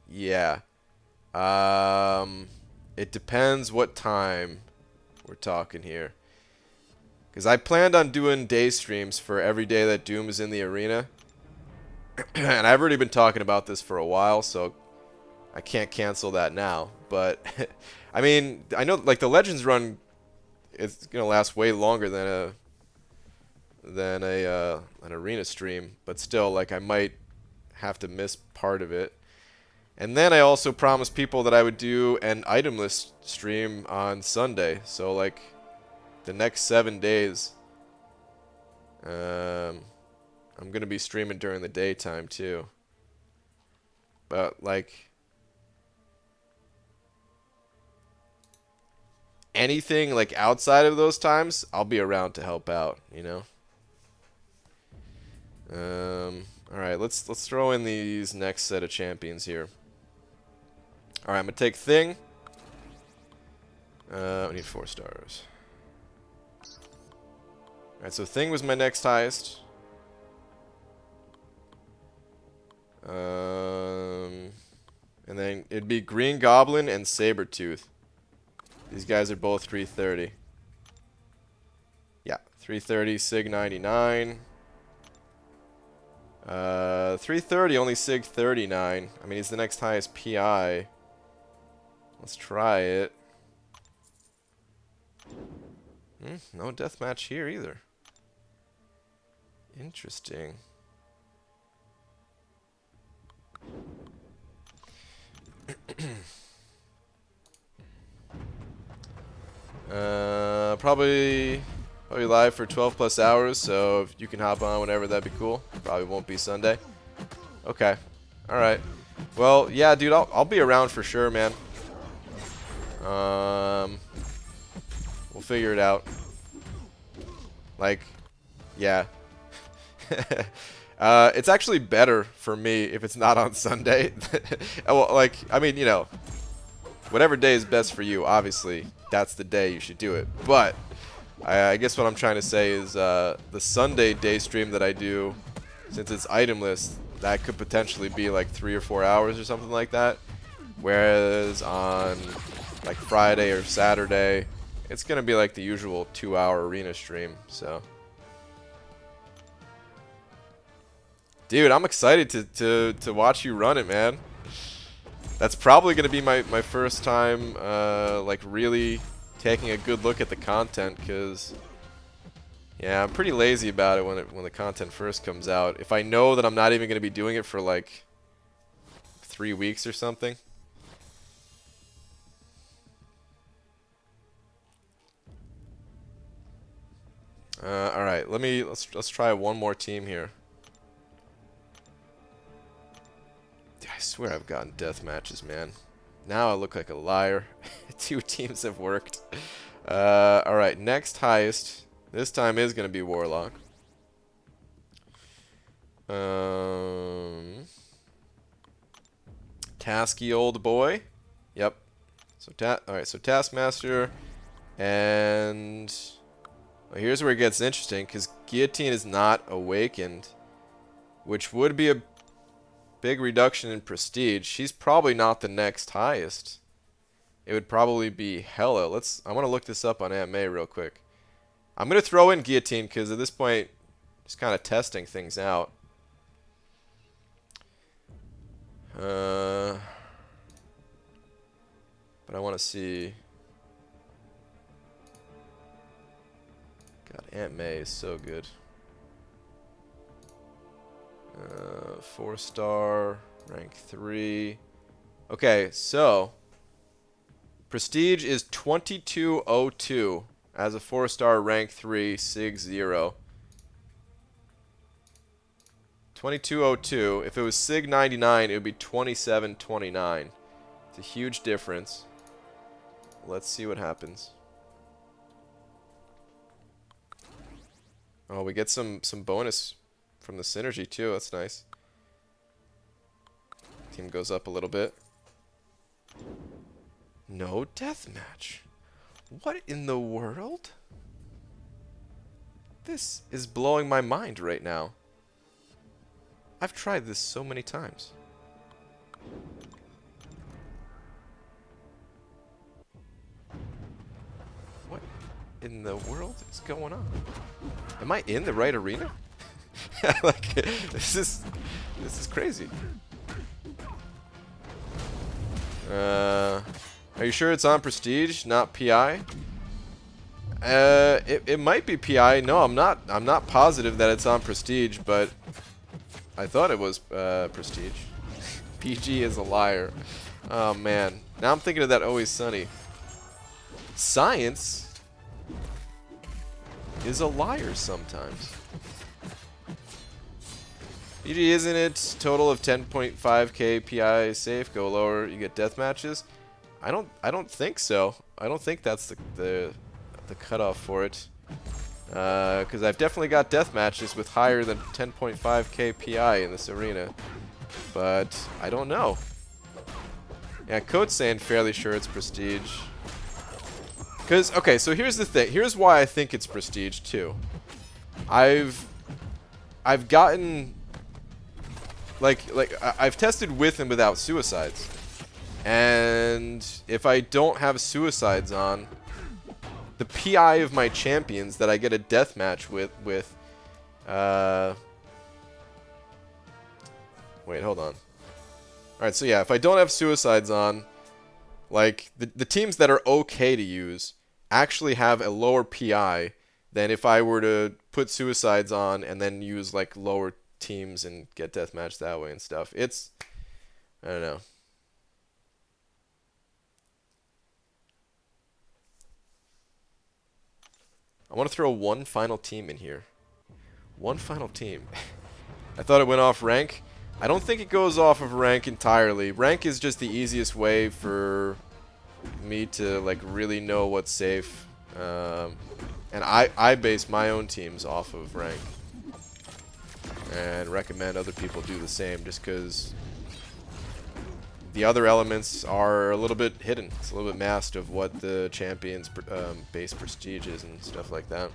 Yeah. It depends what time we're talking here. Because I planned on doing day streams for every day that Doom is in the arena. And I've already been talking about this for a while, so I can't cancel that now. But, I mean, I know, like, the Legends run is going to last way longer than an arena stream. But still, like, I might have to miss part of it. And then I also promised people that I would do an itemless stream on Sunday. So, like, the next 7 days, I'm going to be streaming during the daytime, too. But, like, anything, like, outside of those times, I'll be around to help out, you know? Alright, let's throw in these next set of champions here. Alright, I'm going to take Thing. We need 4 stars. Alright, so Thing was my next highest. And then it'd be Green Goblin and Sabretooth. These guys are both 330. Yeah, 330, Sig 99. 330, only Sig 39. I mean, he's the next highest PI. Let's try it. No deathmatch here either. Interesting. Probably live for 12 plus hours, so if you can hop on whenever, that'd be cool. Probably won't be Sunday. Okay. Alright. Well, yeah, dude, I'll be around for sure, man. We'll figure it out. Like, yeah. It's actually better for me if it's not on Sunday. Well, like, I mean, you know, whatever day is best for you, obviously, that's the day you should do it. But I guess what I'm trying to say is the Sunday day stream that I do, since it's itemless, that could potentially be like 3 or 4 hours or something like that. Whereas on like Friday or Saturday, it's going to be like the usual 2-hour arena stream. So, dude, I'm excited to watch you run it, man. That's probably going to be my first time like really taking a good look at the content, because yeah, I'm pretty lazy about it when the content first comes out. If I know that I'm not even going to be doing it for like 3 weeks or something. All right, let's try one more team here. Dude, I swear I've gotten death matches, man. Now I look like a liar. 2 teams have worked. All right, next highest. This time is going to be Warlock. Tasky old boy. Yep. So alright, so Taskmaster, and well, here's where it gets interesting, because Guillotine is not awakened, which would be a big reduction in prestige. She's probably not the next highest. It would probably be Hella. I want to look this up on AMA real quick. I'm going to throw in guillotine because at this point, just kind of testing things out. But I want to see. God, Aunt May is so good. 4-star, rank 3. Okay, so Prestige is 2202 as a 4-star, rank 3, Sig 0. 2202. If it was Sig 99, it would be 2729. It's a huge difference. Let's see what happens. Oh, we get some bonus from the synergy too. That's nice. Team goes up a little bit. No deathmatch. What in the world? This is blowing my mind right now. I've tried this so many times. What in the world is going on? Am I in the right arena? Like, this is crazy. Are you sure it's on Prestige, not PI? It might be PI. No, I'm not positive that it's on Prestige, but I thought it was Prestige. PG is a liar. Oh man. Now I'm thinking of that Always Sunny. Science is a liar sometimes. PG, isn't it total of 10.5k PI safe? Go lower, you get death matches. I don't think so. I don't think that's the cutoff for it. Because I've definitely got death matches with higher than 10.5k PI in this arena. But I don't know. Yeah, Code's saying fairly sure it's Prestige. Because, okay, so here's the thing. Here's why I think it's Prestige too. I've gotten like I've tested with and without suicides. And if I don't have suicides on, the PI of my champions that I get a death match with wait, hold on. Alright, so yeah, if I don't have suicides on, like, the teams that are okay to use actually have a lower PI than if I were to put suicides on and then use, like, lower teams and get deathmatch that way and stuff. It's, I don't know. I want to throw one final team in here. One final team. I thought it went off rank. I don't think it goes off of rank entirely. Rank is just the easiest way for me to like really know what's safe. And I base my own teams off of rank. And recommend other people do the same just because the other elements are a little bit hidden. It's a little bit masked of what the champion's base prestige is and stuff like that.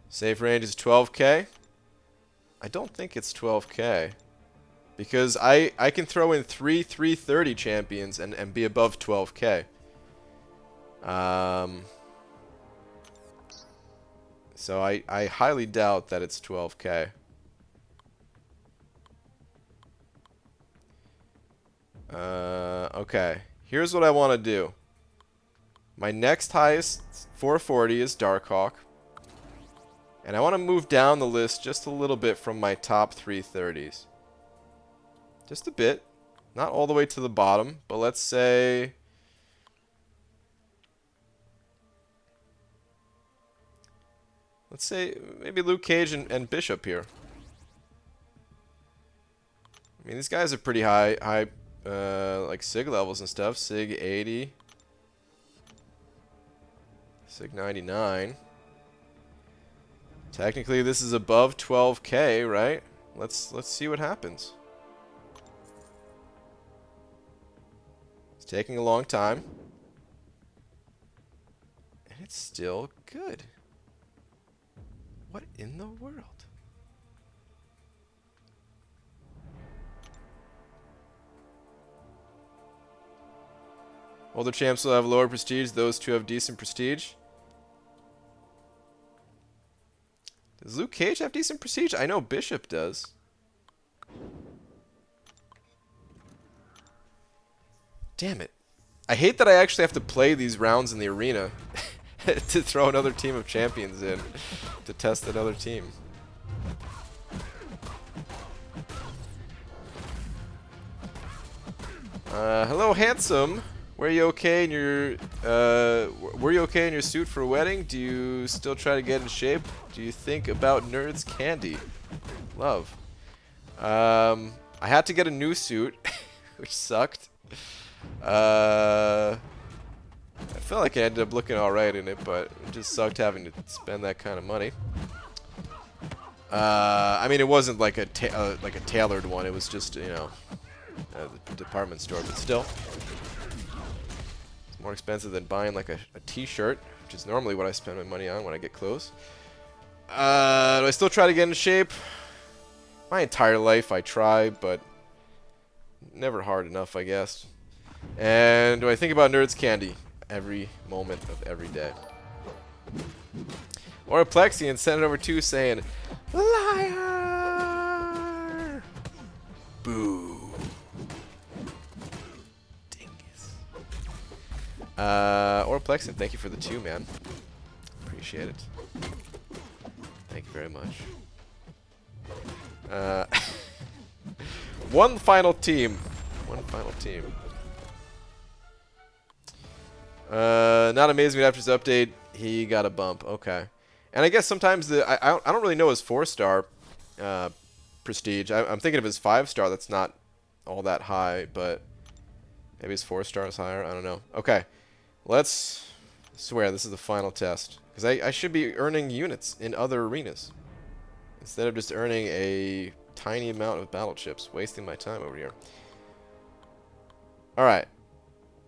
Safe range is 12k. I don't think it's 12k. Because I can throw in 330 champions and be above 12k. So I highly doubt that it's 12k. Okay. Here's what I want to do. My next highest 440 is Darkhawk. And I want to move down the list just a little bit from my top 330s. Just a bit. Not all the way to the bottom, but let's say... Let's say maybe Luke Cage and Bishop here. I mean, these guys are pretty high like Sig levels and stuff. Sig 80. Sig 99. Technically, this is above 12k, right? Let's see what happens. It's taking a long time. And it's still good. What in the world? Older champs will have lower prestige. Those two have decent prestige. Does Luke Cage have decent prestige? I know Bishop does. Damn it. I hate that I actually have to play these rounds in the arena to throw another team of champions in to test another team. Hello, handsome. Were you okay in your suit for a wedding? Do you still try to get in shape? Do you think about nerds candy? Love. I had to get a new suit, which sucked. I felt like I ended up looking alright in it, but it just sucked having to spend that kind of money. I mean, it wasn't like a tailored one. It was just, you know, a department store, but still. It's more expensive than buying like a t-shirt, which is normally what I spend my money on when I get clothes. Do I still try to get in shape? My entire life I try, but never hard enough, I guess. And do I think about nerds candy every moment of every day? Or a Plexian sent it over to saying, liar! Boo. Dingus. Or a Plexian, thank you for the 2, man. Appreciate it. Thank you very much. One final team. One final team. Not amazing after his update. He got a bump. Okay. And I guess sometimes I don't really know his 4-star prestige. I'm thinking of his 5-star. That's not all that high, but maybe his 4-star is higher. I don't know. Okay. Let's swear this is the final test. Because I should be earning units in other arenas. Instead of just earning a tiny amount of battle chips. Wasting my time over here. Alright.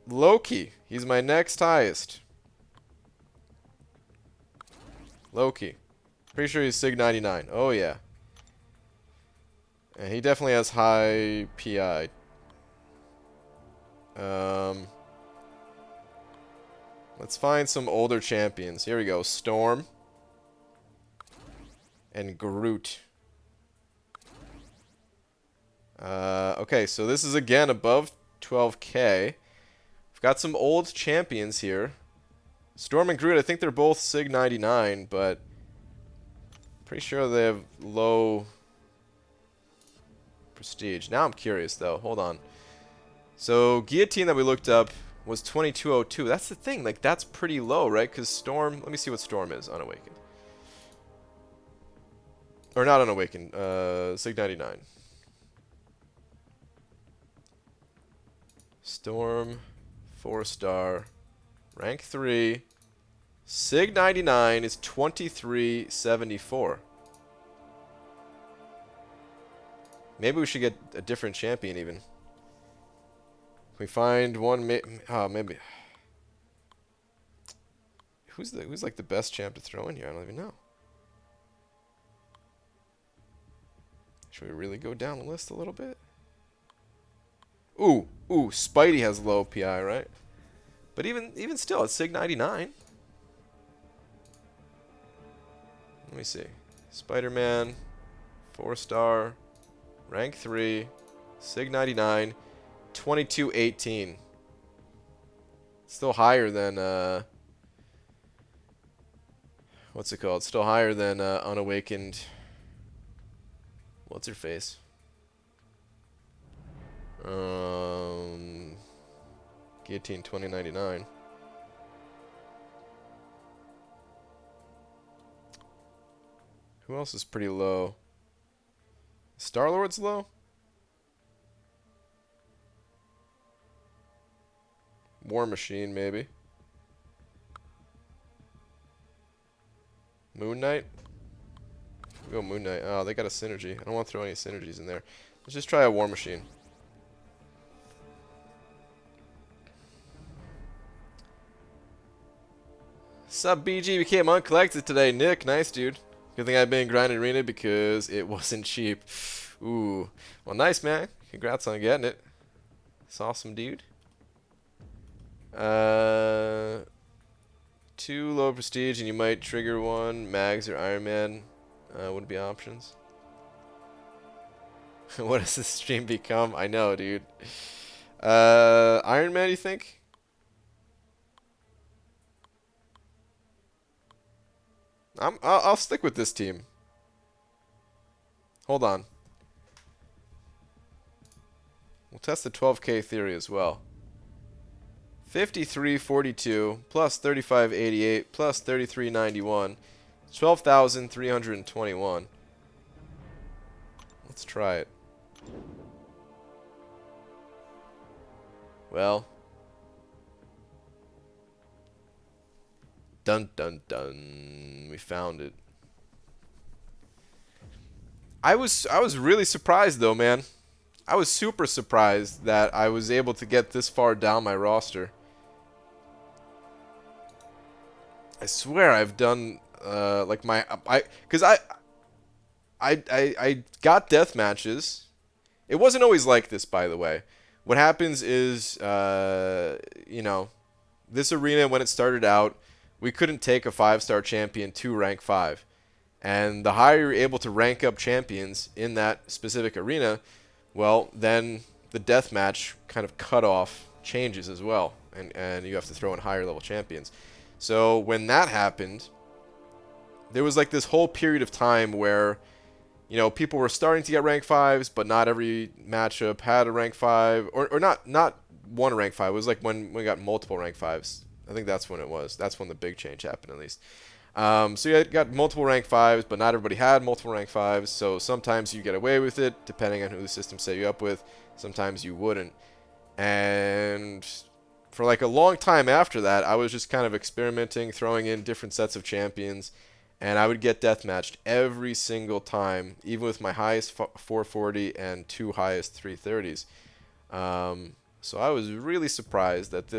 Loki. He's my next highest. Loki. Pretty sure he's Sig 99. Oh, yeah. And he definitely has high PI. Let's find some older champions. Here we go. Storm. And Groot. Okay, so this is again above 12k. We've got some old champions here. Storm and Groot, I think they're both Sig 99, but pretty sure they have low prestige. Now I'm curious, though. Hold on. So, Guillotine that we looked up was 2202. That's the thing. Like, that's pretty low, right? Because Storm... Let me see what Storm is. Unawakened. Or not Unawakened. Sig 99. Storm... 4-star, rank 3, Sig 99 is 2374. Maybe we should get a different champion even. Can we find one? Maybe. Who's like the best champ to throw in here? I don't even know. Should we really go down the list a little bit? Ooh, Spidey has low PI, right? But even still, it's Sig 99. Let me see. Spider-Man, 4-star, rank 3, Sig 99, 2218. Still higher than, what's it called? Still higher than Unawakened. What's her face? Guillotine 2099. Who else is pretty low? Star-Lord's low? War Machine, maybe. Moon Knight? We'll go Moon Knight. Oh, they got a synergy. I don't want to throw any synergies in there. Let's just try a War Machine. Sub BG became uncollected today. Nick, nice dude. Good thing I've been grinding arena because it wasn't cheap. Ooh. Well, nice, man. Congrats on getting it. It's awesome, dude. 2 low prestige and you might trigger 1. Mags or Iron Man would be options. What does this stream become? I know, dude. Iron Man, you think? I'll stick with this team. Hold on. We'll test the 12K theory as well. 5342 plus 3588 plus 3391. 12,321. Let's try it. Well. Dun dun dun. We found it. I was really surprised though, man. I was super surprised that I was able to get this far down my roster. I swear I've done like because I got death matches. It wasn't always like this, by the way. What happens is you know, this arena when it started out, we couldn't take a 5-star champion to rank 5. And the higher you're able to rank up champions in that specific arena, well, then the deathmatch kind of cutoff changes as well, and you have to throw in higher level champions. So when that happened, there was like this whole period of time where, you know, people were starting to get rank 5s, but not every matchup had a rank 5, or not one rank 5. It was like when we got multiple rank 5s. I think that's when it was. That's when the big change happened, at least. So you got multiple rank 5s, but not everybody had multiple rank 5s. So sometimes you get away with it, depending on who the system set you up with. Sometimes you wouldn't. And for like a long time after that, I was just kind of experimenting, throwing in different sets of champions. And I would get deathmatched every single time, even with my highest 440 and 2 highest 330s. So I was really surprised that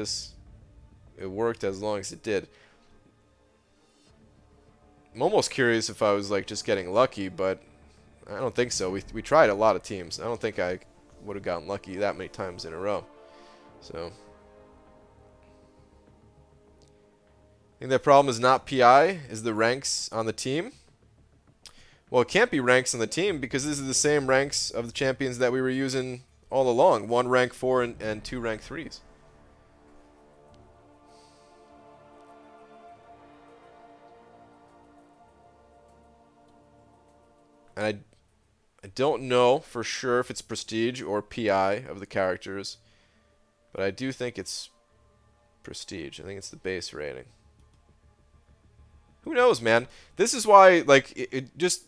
it worked as long as it did. I'm almost curious if I was like just getting lucky, but I don't think so. We tried a lot of teams. I don't think I would have gotten lucky that many times in a row. So I think the problem is not PI, is the ranks on the team. Well, it can't be ranks on the team because this is the same ranks of the champions that we were using all along. 1 rank 4 and 2 rank 3s. And I don't know for sure if it's prestige or PI of the characters, but I do think it's prestige. I think it's the base rating. Who knows, man? This is why, like, it just,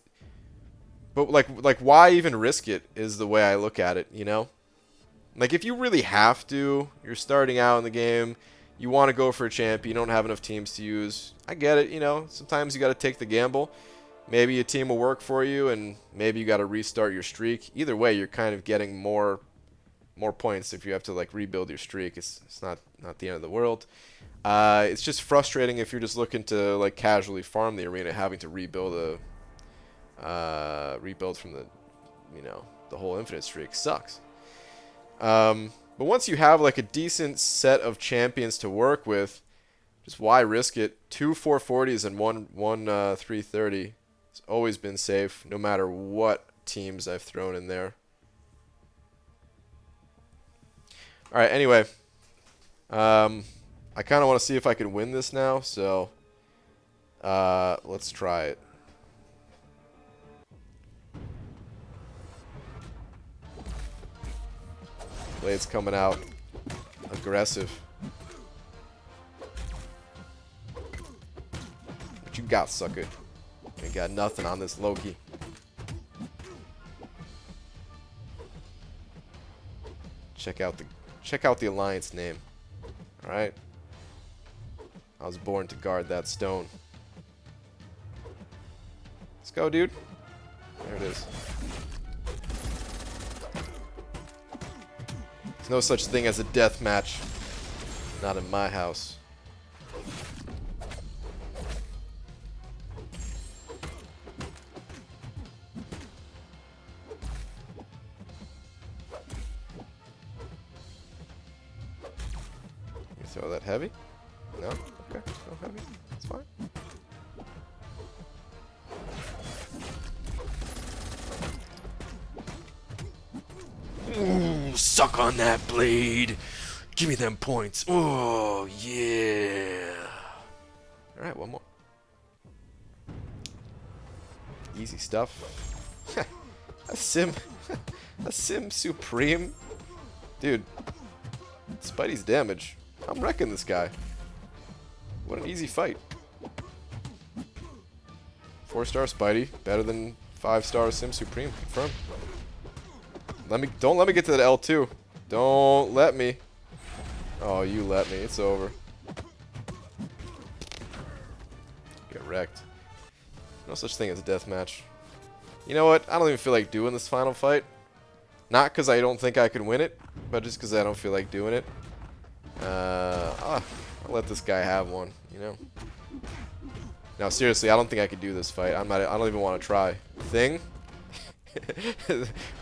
but like why even risk it is the way I look at it, you know? Like, if you really have to, you're starting out in the game, you want to go for a champion, you don't have enough teams to use. I get it, you know? Sometimes you got to take the gamble. Maybe a team will work for you, and maybe you got to restart your streak. Either way, you're kind of getting more points if you have to like rebuild your streak. It's not the end of the world. It's just frustrating if you're just looking to like casually farm the arena, having to rebuild from the, you know, the whole infinite streak sucks. But once you have like a decent set of champions to work with, just why risk it? 2 440s and one 330. It's always been safe, no matter what teams I've thrown in there. All right, anyway. I kind of want to see if I can win this now, so let's try it. Blade's coming out aggressive. What you got, sucker? Ain't got nothing on this Loki. Check out the alliance name. All right. I was born to guard that stone. Let's go, dude. There it is. There's no such thing as a death match. Not in my house. So that heavy? No? Okay, no heavy. It's fine. Ooh, suck on that blade. Give me them points. Oh, yeah. Alright, one more. Easy stuff. a sim supreme? Dude. Spidey's damage. I'm wrecking this guy. What an easy fight. 4-star Spidey. Better than 5-star Sim Supreme. Confirmed. Don't let me get to that L2. Don't let me. Oh, you let me. It's over. Get wrecked. No such thing as a deathmatch. You know what? I don't even feel like doing this final fight. Not because I don't think I can win it, but just because I don't feel like doing it. I'll let this guy have one, you know? Now, seriously, I don't think I could do this fight. I don't even want to try. Thing?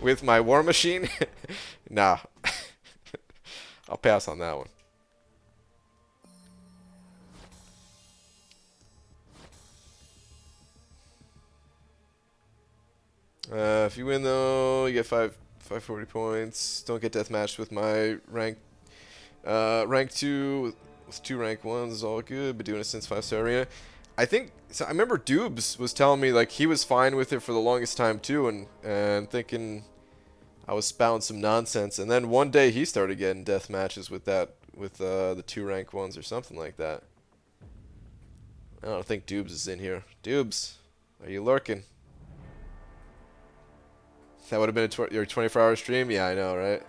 With my war machine? Nah. I'll pass on that one. If you win, though, you get 540 points. Don't get deathmatched with my rank 2 with 2 rank 1s is all good, but doing it since 5-star arena. I think so. I remember Doobs was telling me like he was fine with it for the longest time too, and thinking I was spouting some nonsense. And then one day he started getting death matches with the 2 rank 1s or something like that. I don't think Doobs is in here. Doobs, are you lurking? That would have been your 24-hour stream? Yeah, I know, right?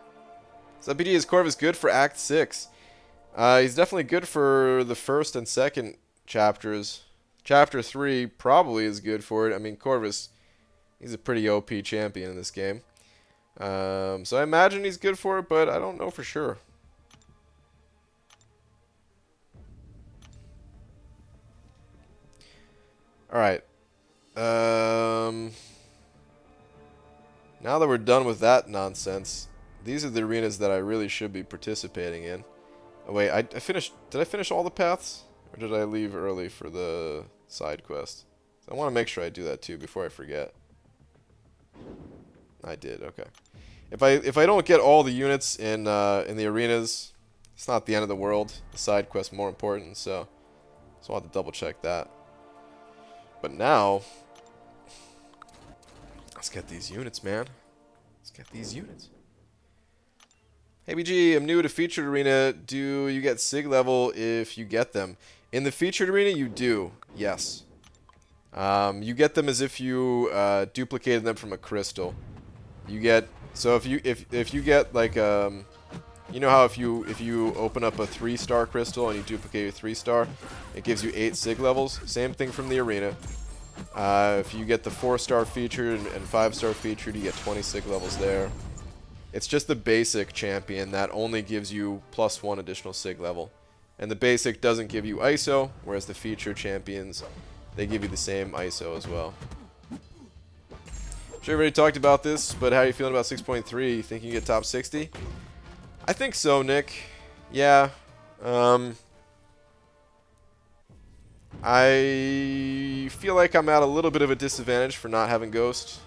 So BD, is Corvus good for Act 6? He's definitely good for the first and second chapters. Chapter 3 probably is good for it. I mean, Corvus, he's a pretty OP champion in this game. So I imagine he's good for it, but I don't know for sure. Alright. Now that we're done with that nonsense, these are the arenas that I really should be participating in. Oh wait, I finished. Did I finish all the paths? Or did I leave early for the side quest? I want to make sure I do that too before I forget. I did, okay. If I don't get all the units in the arenas, it's not the end of the world. The side quest more important, so I'll have to double check that. But now, let's get these units, man. Let's get these units. Hey BG, I'm new to Featured Arena. Do you get SIG level if you get them? In the Featured Arena, you do. Yes. You get them as if you duplicated them from a crystal. You get if you get like you know how if you open up a 3-star crystal and you duplicate a 3-star, it gives you 8 SIG levels. Same thing from the arena. If you get the 4-star featured and 5-star featured, you get 20 SIG levels there. It's just the basic champion that only gives you +1 additional SIG level. And the basic doesn't give you ISO, whereas the featured champions, they give you the same ISO as well. I'm sure everybody talked about this, but how are you feeling about 6.3? You think you can get top 60? I think so, Nick. Yeah. I feel like I'm at a little bit of a disadvantage for not having Ghost.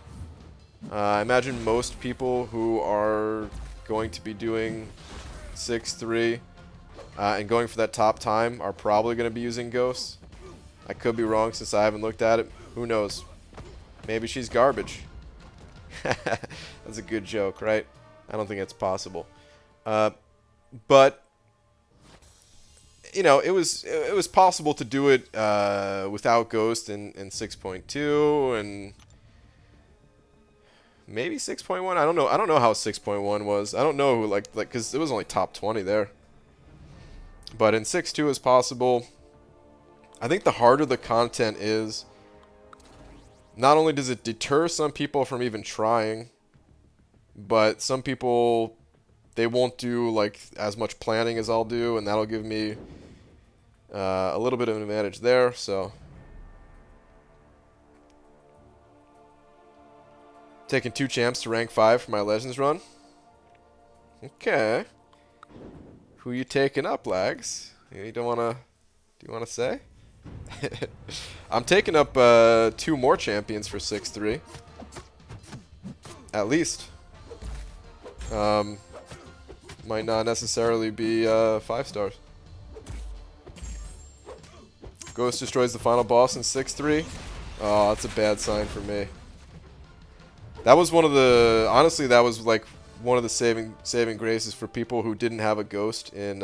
I imagine most people who are going to be doing 6.3 and going for that top time are probably going to be using Ghost. I could be wrong since I haven't looked at it. Who knows? Maybe she's garbage. That's a good joke, right? I don't think it's possible. But you know, it was possible to do it without Ghost in 6.2 and maybe 6.1. I don't know. I don't know how 6.1 was. I don't know, like because it was only top 20 there. But in 6.2 is possible. I think the harder the content is, not only does it deter some people from even trying, but some people, they won't do like as much planning as I'll do, and that'll give me a little bit of an advantage there. So taking 2 champs to rank 5 for my Legends run. Okay. Who you taking up, Lags? You don't wanna? Do you wanna say? I'm taking up 2 more champions for 6-3. At least. Might not necessarily be 5 stars. Ghost destroys the final boss in 6-3. Oh, that's a bad sign for me. That was one of the... Honestly, that was like one of the saving graces for people who didn't have a Ghost in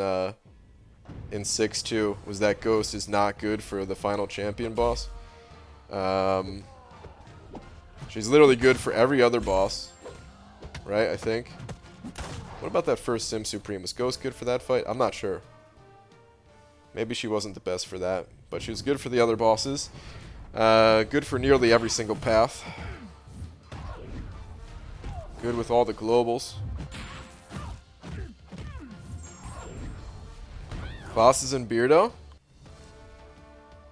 6-2. Was that Ghost is not good for the final champion boss. She's literally good for every other boss. Right, I think. What about that first Sim Supreme? Was Ghost good for that fight? I'm not sure. Maybe she wasn't the best for that. But she was good for the other bosses. Good for nearly every single path. Good with all the globals. Bosses and Beardo.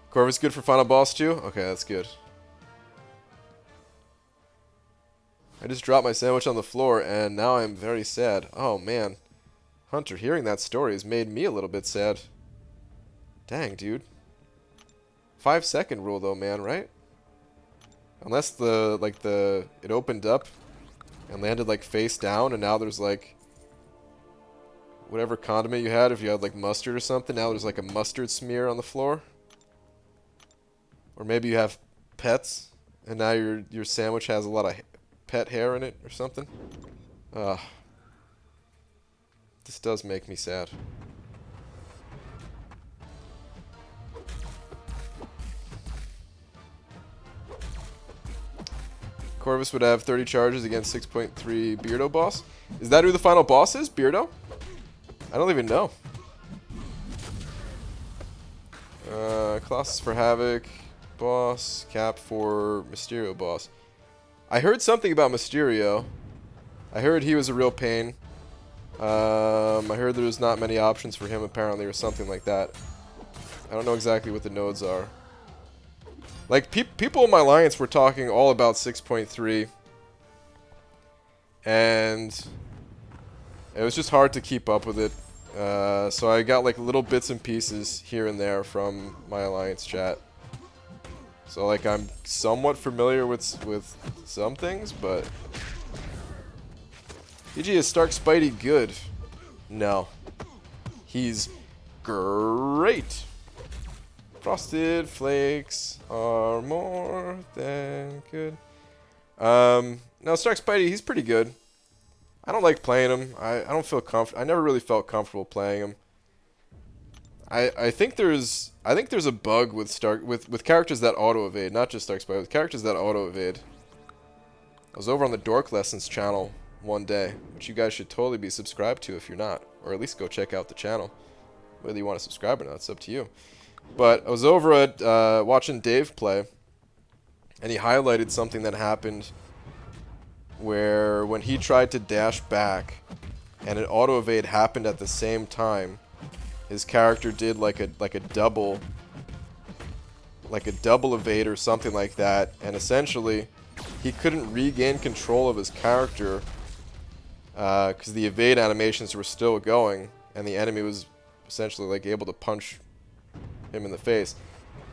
Corvus good for final boss too? Okay, that's good. I just dropped my sandwich on the floor and now I'm very sad. Oh man. Hunter, hearing that story has made me a little bit sad. Dang, dude. 5-second rule though, man, right? Unless it opened up and landed like face down and now there's like whatever condiment you had, if you had like mustard or something, now there's like a mustard smear on the floor. Or maybe you have pets and now your sandwich has a lot of pet hair in it or something. This does make me sad. Corvus would have 30 charges against 6.3 Beardo boss. Is that who the final boss is? Beardo? I don't even know. Colossus for Havoc boss. Cap for Mysterio boss. I heard something about Mysterio. I heard he was a real pain. I heard there was not many options for him apparently or something like that. I don't know exactly what the nodes are. Like, people in my alliance were talking all about 6.3. And it was just hard to keep up with it. So I got like little bits and pieces here and there from my alliance chat. So like I'm somewhat familiar with some things, but... PG, is Stark Spidey good? No. He's great. Frosted Flakes are more than good. No, Stark Spidey, he's pretty good. I don't like playing him. I don't feel comfortable. I never really felt comfortable playing him. I think there's a bug with with characters that auto evade, not just Stark Spidey, with characters that auto evade. I was over on the Dork Lessons channel one day, which you guys should totally be subscribed to if you're not, or at least go check out the channel. Whether you want to subscribe or not, it's up to you. But I was over at watching Dave play, and he highlighted something that happened where when he tried to dash back and an auto evade happened at the same time, his character did like a double evade or something like that, and essentially he couldn't regain control of his character because the evade animations were still going and the enemy was essentially like able to punch him in the face.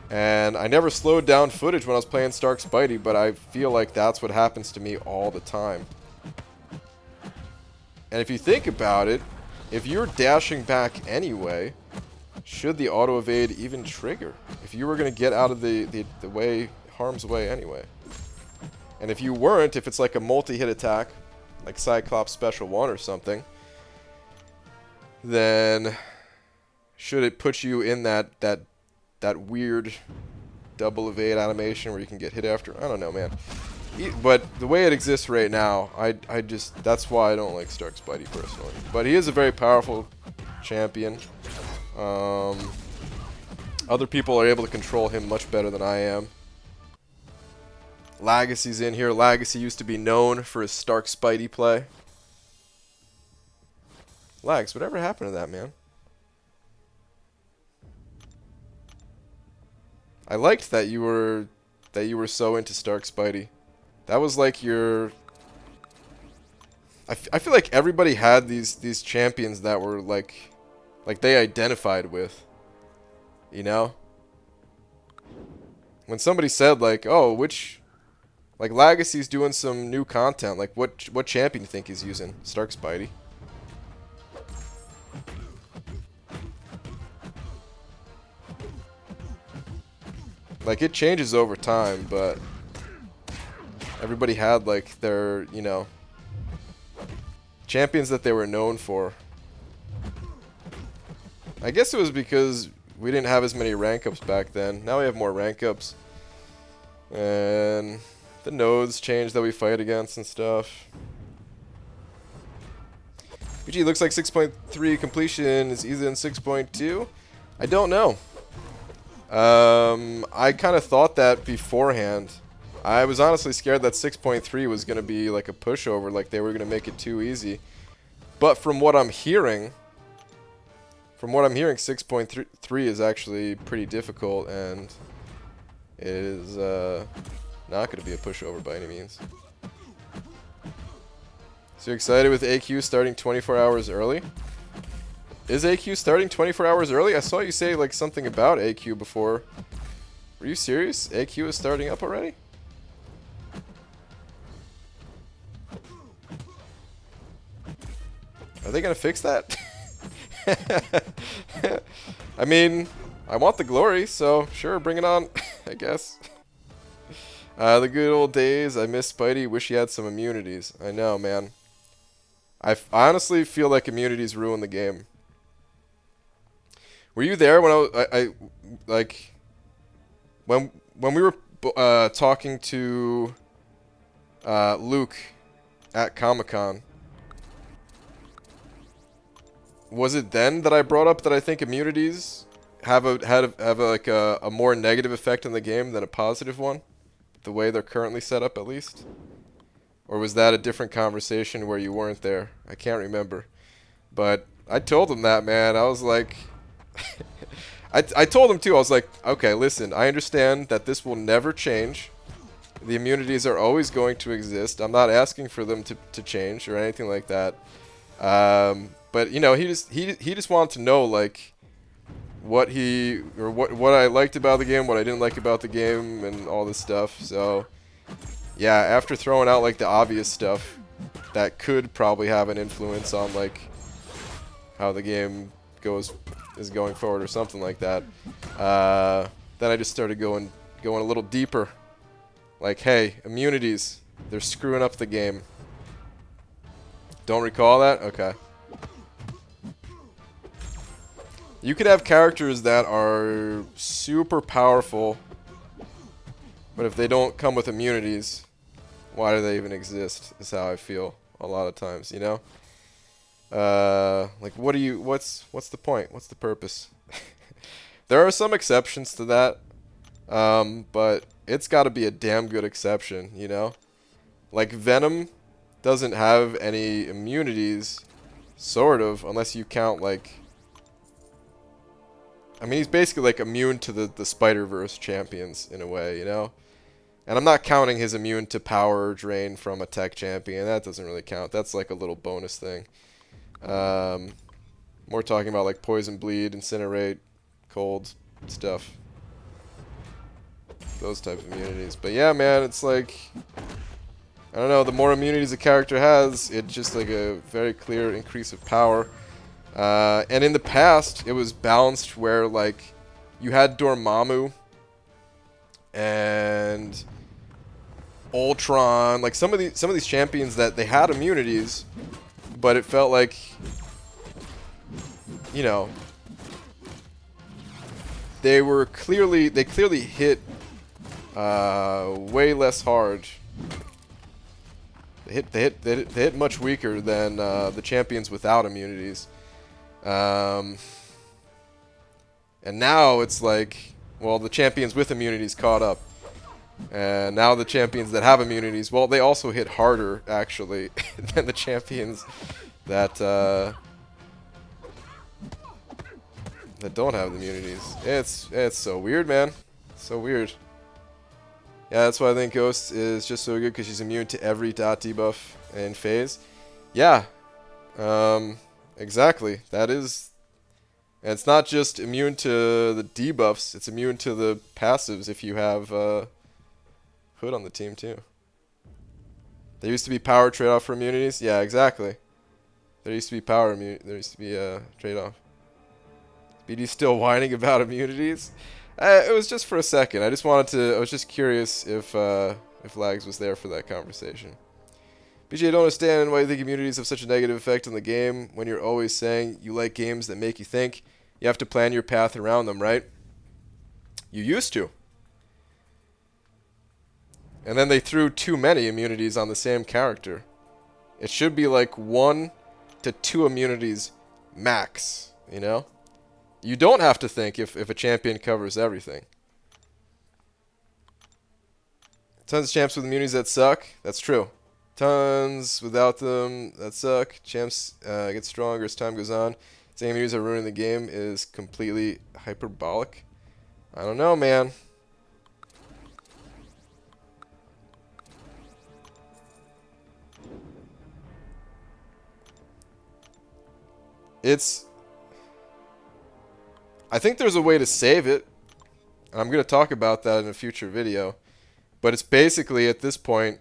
And I never slowed down footage when I was playing Stark Spidey, but I feel like that's what happens to me all the time. And if you think about it, if you're dashing back anyway, should the auto evade even trigger? If you were going to get out of the way, harm's way anyway. And if you weren't, if it's like a multi-hit attack, like Cyclops Special 1 or something, then should it put you in that weird double evade animation where you can get hit after? I don't know, man. But the way it exists right now, I just, that's why I don't like Stark Spidey personally. But he is a very powerful champion. Other people are able to control him much better than I am. Legacy's in here. Legacy used to be known for his Stark Spidey play. Lags, whatever happened to that, man? I liked that you were so into Stark Spidey. That was like your... I feel like everybody had these champions that were like like they identified with, you know? When somebody said like, "Oh, like Legacy's doing some new content. Like what champion do you think he's using?" Stark Spidey. Like it changes over time, but everybody had like their, you know, champions that they were known for. I guess it was because we didn't have as many rank ups back then. Now we have more rank ups. And the nodes changed that we fight against and stuff. PG looks like 6.3 completion is easier than 6.2. I don't know. I kind of thought that beforehand. I was honestly scared that 6.3 was going to be like a pushover, like they were going to make it too easy. But from what I'm hearing, 6.3 is actually pretty difficult, and it is not going to be a pushover by any means. So you're excited with AQ starting 24 hours early? Is AQ starting 24 hours early? I saw you say like something about AQ before. Were you serious? AQ is starting up already? Are they going to fix that? I mean, I want the glory, so sure, bring it on, I guess. The good old days. I miss Spidey. Wish he had some immunities. I know, man. I honestly feel like immunities ruin the game. Were you there when I like when we were talking to Luke at Comic-Con? Was it then that I brought up that I think immunities have a more negative effect in the game than a positive one, the way they're currently set up at least? Or was that a different conversation where you weren't there? I can't remember. But I told him that, man. I was like I told him too. I was like, "Okay, listen, I understand that this will never change. The immunities are always going to exist. I'm not asking for them to change or anything like that." But you know, he just wanted to know like what I liked about the game, what I didn't like about the game, and all this stuff. So yeah, after throwing out like the obvious stuff that could probably have an influence on like how the game is going forward or something like that, then I just started going a little deeper. Like, hey, immunities, they're screwing up the game. Don't recall that? Okay. You could have characters that are super powerful, but if they don't come with immunities, why do they even exist? Is how I feel a lot of times, you know? Like, what's the point? What's the purpose? There are some exceptions to that, but it's got to be a damn good exception, you know? Like, Venom doesn't have any immunities, sort of, unless you count, like... I mean, he's basically, like, immune to the Spider-Verse champions, in a way, you know? And I'm not counting his immune to power drain from a tech champion. That doesn't really count. That's, like, a little bonus thing. More talking about, like, poison, bleed, incinerate, cold stuff. Those type of immunities. But yeah, man, it's like... I don't know, the more immunities a character has, it's just like a very clear increase of power. And in the past, it was balanced where, like, you had Dormammu and Ultron, like some of these champions that they had immunities, but it felt like, you know, they clearly hit way less hard. They hit much weaker than the champions without immunities. And now it's like, well, the champions with immunities caught up. And now the champions that have immunities, well, they also hit harder, actually, than the champions that don't have the immunities. It's so weird, man. So weird. Yeah, that's why I think Ghost is just so good, because she's immune to every dot debuff and phase. Yeah. Exactly. That is And it's not just immune to the debuffs, it's immune to the passives if you have Hood on the team too. There used to be power trade-off for immunities? Yeah, exactly. There used to be there used to be a trade-off. BD's still whining about immunities? It was just for a second. I was just curious if Lags was there for that conversation. BJ, I don't understand why you think immunities have such a negative effect on the game when you're always saying you like games that make you think. You have to plan your path around them, right? You used to. And then they threw too many immunities on the same character. It should be like 1 to 2 immunities max, you know? You don't have to think if a champion covers everything. Tons of champs with immunities that suck. That's true. Tons without them that suck. Champs get stronger as time goes on. Saying immunities are ruining the game is completely hyperbolic. I don't know, man. I think there's a way to save it. I'm going to talk about that in a future video. But it's basically, at this point,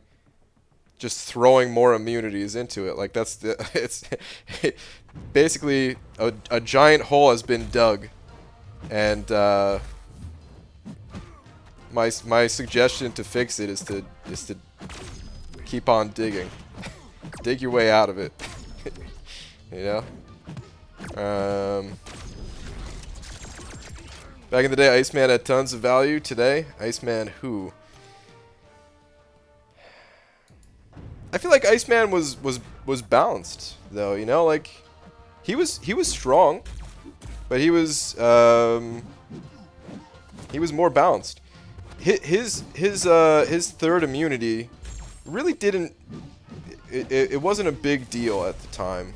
just throwing more immunities into it. Like, it's basically a giant hole has been dug. And my suggestion to fix it is to keep on digging. Dig your way out of it. You know? Back in the day, Iceman had tons of value. Today, Iceman who? I feel like Iceman was balanced though, you know, like he was strong, but he was more balanced. His third immunity really didn't. It wasn't a big deal at the time.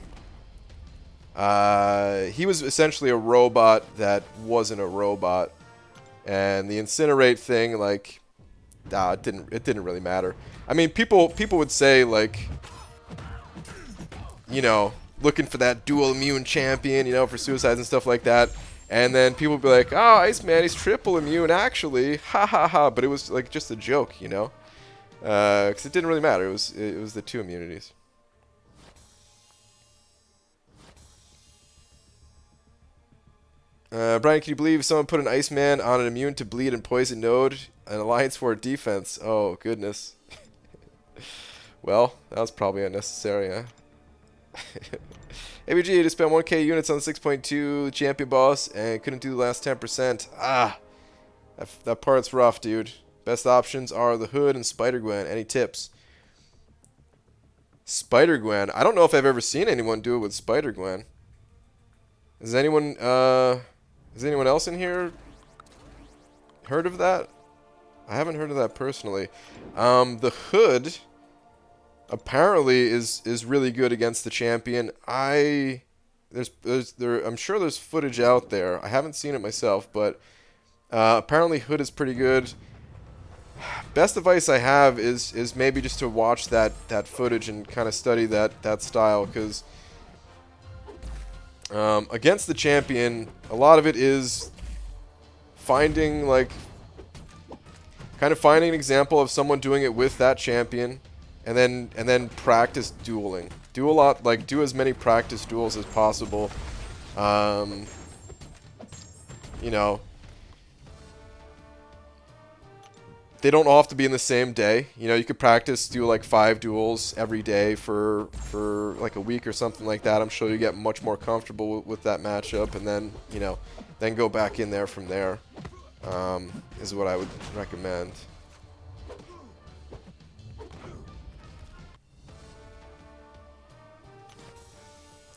He was essentially a robot that wasn't a robot, and the incinerate thing, like, it didn't really matter. I mean, people would say, like, you know, looking for that dual immune champion, you know, for suicides and stuff like that, and then people would be like, oh, Iceman, he's triple immune actually, ha ha ha, but it was like just a joke, you know, because it didn't really matter. It was the 2 immunities. Brian, can you believe someone put an Iceman on an immune to bleed and poison node? An Alliance for defense. Oh, goodness. Well, that was probably unnecessary, huh? ABG just spent 1k units on the 6.2 champion boss and couldn't do the last 10%. Ah, that part's rough, dude. Best options are the Hood and Spider-Gwen. Any tips? Spider-Gwen. I don't know if I've ever seen anyone do it with Spider-Gwen. Has anyone else in here heard of that? I haven't heard of that personally. The Hood apparently is really good against the champion. I'm sure there's footage out there. I haven't seen it myself, but apparently Hood is pretty good. Best advice I have is maybe just to watch that footage and kind of study that style, because against the champion, a lot of it is finding an example of someone doing it with that champion, and then practice dueling. Do as many practice duels as possible. You know, they don't all have to be in the same day. You know, you could do like 5 duels every day for like a week or something like that. I'm sure you get much more comfortable with that matchup, and then, you know, then go back in there from there. Is what I would recommend.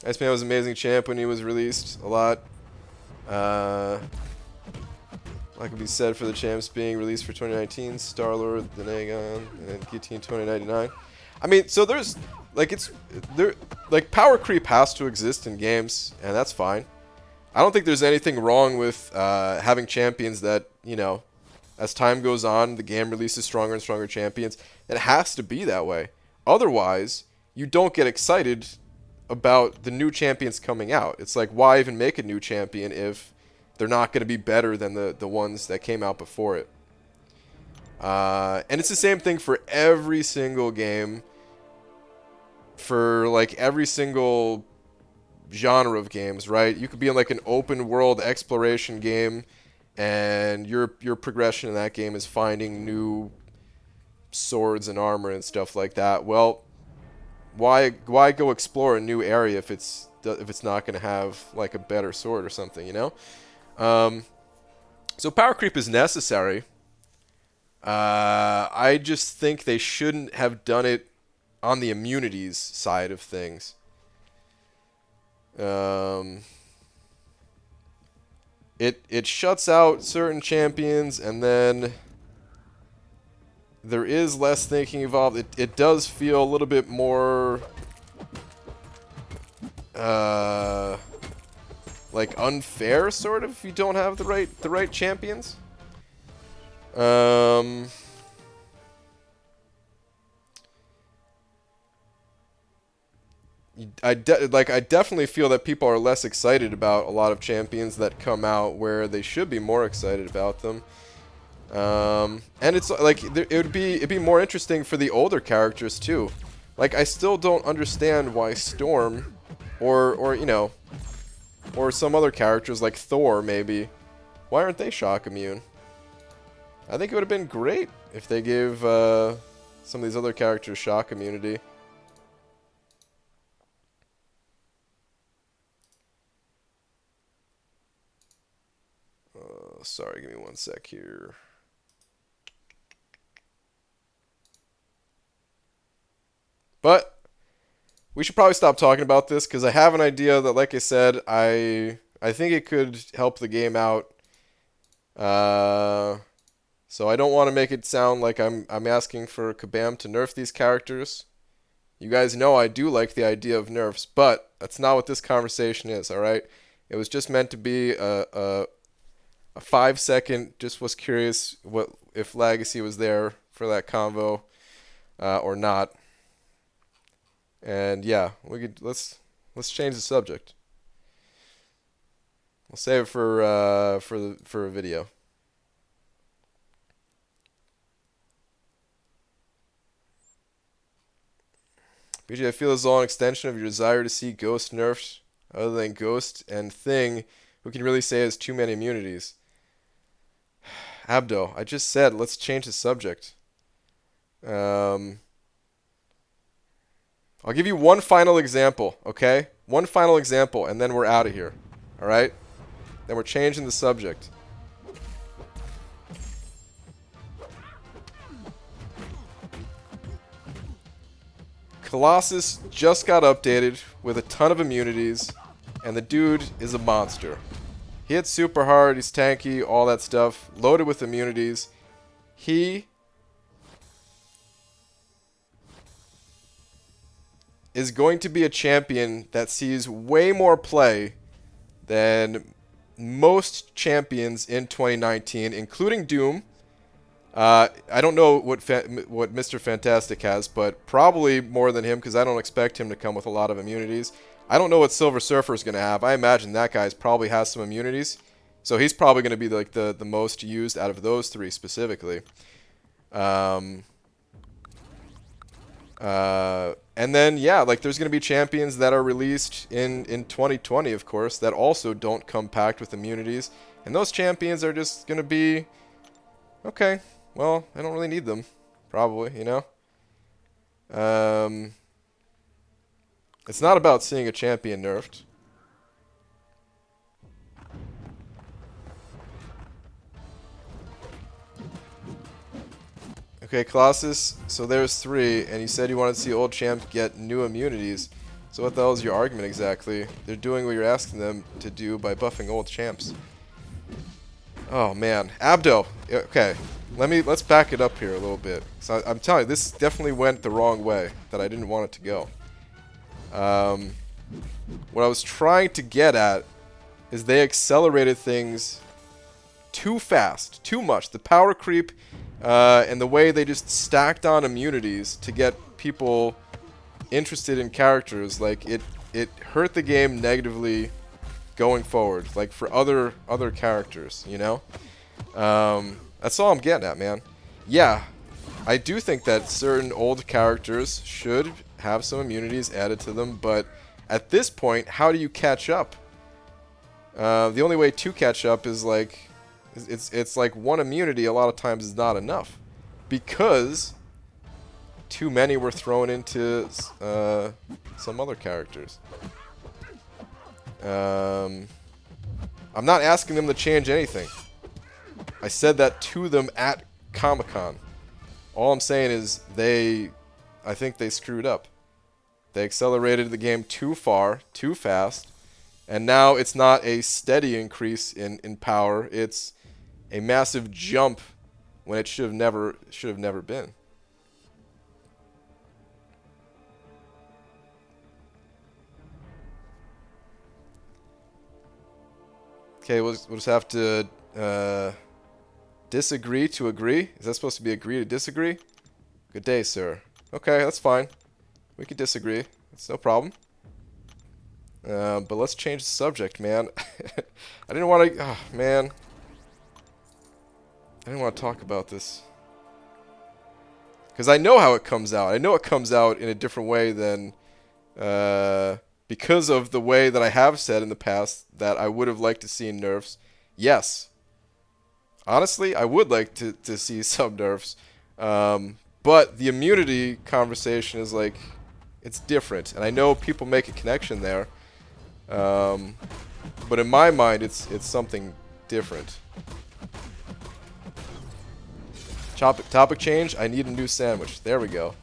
Iceman was an amazing champ when he was released. A lot. Like could be said for the champs being released for 2019, Star-Lord, the Nagon, and Guillotine 2099. I mean, so there's power creep has to exist in games, and that's fine. I don't think there's anything wrong with having champions that, you know, as time goes on, the game releases stronger and stronger champions. It has to be that way. Otherwise, you don't get excited about the new champions coming out. It's like, why even make a new champion if they're not going to be better than the ones that came out before it? And it's the same thing for every single game, for like every single genre of games, right? You could be in like an open world exploration game, and your progression in that game is finding new swords and armor and stuff like that. Well, why go explore a new area if it's not going to have like a better sword or something, you know? So power creep is necessary. I just think they shouldn't have done it on the immunities side of things. It shuts out certain champions, and then there is less thinking involved. It does feel a little bit more like unfair, sort of, if you don't have the right champions. I definitely feel that people are less excited about a lot of champions that come out where they should be more excited about them. And it's like it'd be more interesting for the older characters too. Like, I still don't understand why Storm or you know, or some other characters like Thor maybe, why aren't they shock immune? I think it would have been great if they gave some of these other characters shock immunity. Sorry, give me one sec here. But we should probably stop talking about this, because I have an idea that, like I said, I think it could help the game out. So I don't want to make it sound like I'm asking for Kabam to nerf these characters. You guys know I do like the idea of nerfs, but that's not what this conversation is, alright? It was just meant to be a 5-second, just was curious what if Legacy was there for that convo or not. And yeah, let's change the subject. We'll save it for a video. BJ, I feel as though an extension of your desire to see Ghost nerfed, other than Ghost and Thing, who can really say has too many immunities. Abdo, I just said let's change the subject. I'll give you one final example, okay? One final example, and then we're out of here. Alright? Then we're changing the subject. Colossus just got updated with a ton of immunities, and the dude is a monster. He hits super hard, he's tanky, all that stuff, loaded with immunities. He is going to be a champion that sees way more play than most champions in 2019, including Doom. I don't know what Mr. Fantastic has, but probably more than him, because I don't expect him to come with a lot of immunities. I don't know what Silver Surfer is going to have. I imagine that guy probably has some immunities. So he's probably going to be like the most used out of those three specifically. And then, yeah, like there's going to be champions that are released in 2020, of course, that also don't come packed with immunities. And those champions are just going to be, okay, well, I don't really need them, probably, you know? It's not about seeing a champion nerfed. Okay, Colossus, so there's 3, and you said you wanted to see old champs get new immunities. So what the hell is your argument exactly? They're doing what you're asking them to do by buffing old champs. Oh man, Abdo. Okay, let's back it up here a little bit. So I'm telling you, this definitely went the wrong way that I didn't want it to go. What I was trying to get at is they accelerated things too fast, too much. The power creep and the way they just stacked on immunities to get people interested in characters, like it hurt the game negatively going forward, like for other characters, you know? That's all I'm getting at, man. Yeah, I do think that certain old characters should have some immunities added to them, but at this point, how do you catch up? The only way to catch up is like, it's like one immunity a lot of times is not enough, because too many were thrown into some other characters. I'm not asking them to change anything. I said that to them at Comic-Con. All I'm saying is I think they screwed up. They accelerated the game too far, too fast, and now it's not a steady increase in power. It's a massive jump when it should have never been. Okay, we'll just have to disagree to agree. Is that supposed to be agree to disagree? Good day, sir. Okay, that's fine. We can disagree. It's no problem. But let's change the subject, man. I didn't want to... Oh, man. I didn't want to talk about this. Because I know how it comes out. I know it comes out in a different way than... because of the way that I have said in the past that I would have liked to see nerfs. Yes. Honestly, I would like to see some nerfs. But the immunity conversation is like, it's different. And I know people make a connection there. But in my mind, it's something different. Topic change. I need a new sandwich. There we go.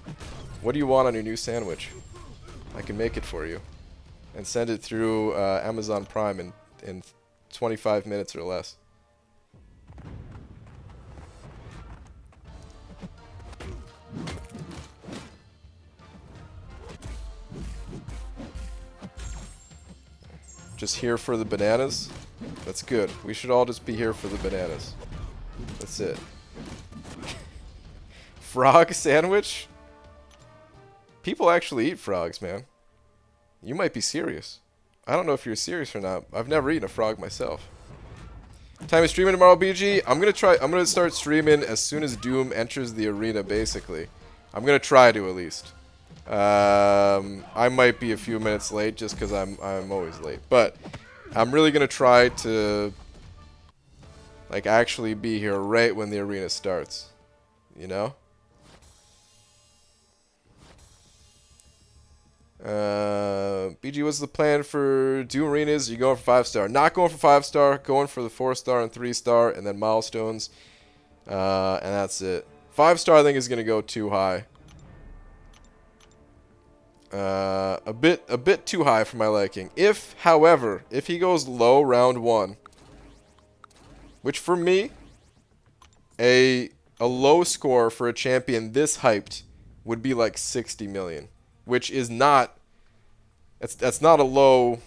What do you want on your new sandwich? I can make it for you. And send it through Amazon Prime in 25 minutes or less. Just here for the bananas? That's good. We should all just be here for the bananas. That's it. Frog sandwich? People actually eat frogs, man. You might be serious. I don't know if you're serious or not. I've never eaten a frog myself. Time is streaming tomorrow, BG. I'm gonna start streaming as soon as Doom enters the arena, basically. I'm gonna try to, at least. I might be a few minutes late just because I'm always late. But I'm really gonna try to like actually be here right when the arena starts. You know? BG, what's the plan for Doom Arenas? Are you going for 5-star? Not going for 5-star. Going for the 4-star and 3-star, and then milestones. And that's it. 5-star, I think, is going to go too high. A bit too high for my liking. However, if he goes low round 1, which for me, a low score for a champion this hyped would be like 60 million. Which is not, that's not a low,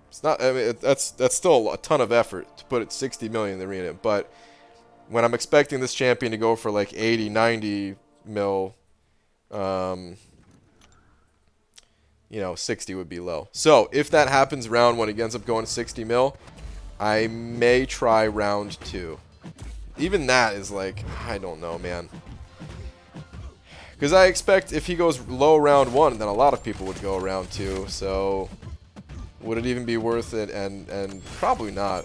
it's not, I mean, that's still a ton of effort to put it 60 million in the arena, but when I'm expecting this champion to go for like 80, 90 mil, you know, 60 would be low. So, if that happens round 1, he ends up going to 60 mil, I may try round 2. Even that is like, I don't know, man. Because I expect if he goes low round 1, then a lot of people would go round 2. So, would it even be worth it? And probably not.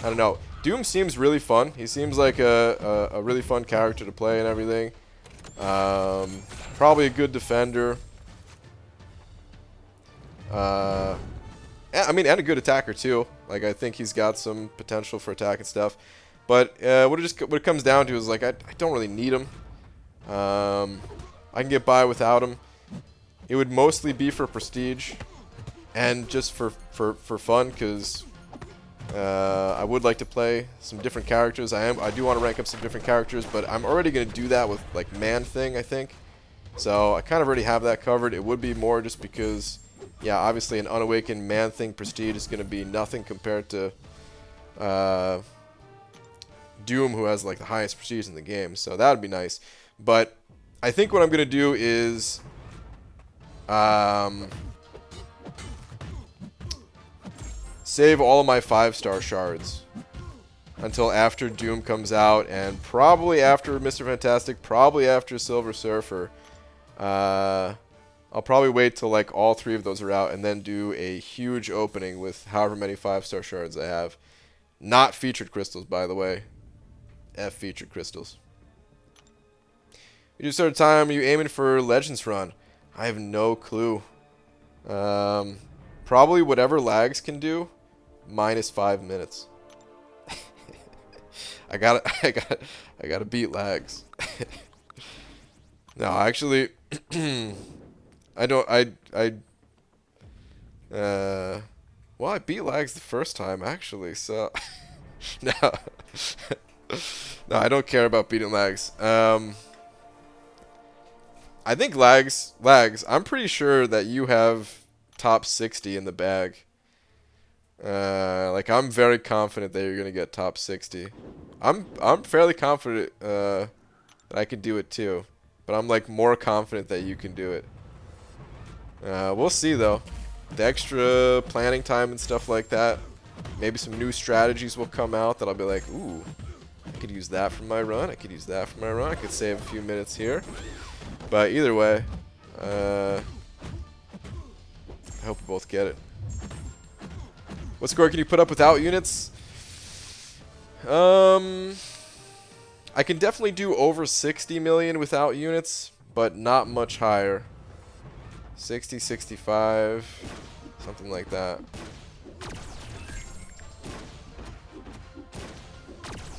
I don't know. Doom seems really fun. He seems like a really fun character to play and everything. Probably a good defender. I mean, and a good attacker too. Like, I think he's got some potential for attack and stuff. But what it comes down to is like I don't really need him. I can get by without him. It would mostly be for prestige and just for fun, because I would like to play some different characters. I do want to rank up some different characters, but I'm already going to do that with like Man-Thing, I think. So I kind of already have that covered. It would be more just because, yeah, obviously an unawakened Man-Thing prestige is going to be nothing compared to Doom, who has like the highest prestige in the game. So that would be nice. But I think what I'm going to do is save all of my 5-star shards until after Doom comes out, and probably after Mr. Fantastic, probably after Silver Surfer. I'll probably wait till like all 3 of those are out and then do a huge opening with however many 5-star shards I have. Not featured crystals, by the way. F featured crystals. You just started time. Are you aiming for Legends Run? I have no clue. Probably whatever Lags can do, minus 5 minutes. I gotta beat Lags. No, actually, well, I beat Lags the first time, actually, so, no. No, I don't care about beating Lags. I think Lags, I'm pretty sure that you have top 60 in the bag. Like, I'm very confident that you're going to get top 60. I'm fairly confident that I can do it too. But I'm, like, more confident that you can do it. We'll see, though. The extra planning time and stuff like that. Maybe some new strategies will come out that I'll be like, ooh, I could use that for my run. I could use that for my run. I could save a few minutes here. But either way, I hope we both get it. What score can you put up without units? I can definitely do over 60 million without units, but not much higher. 60, 65, something like that.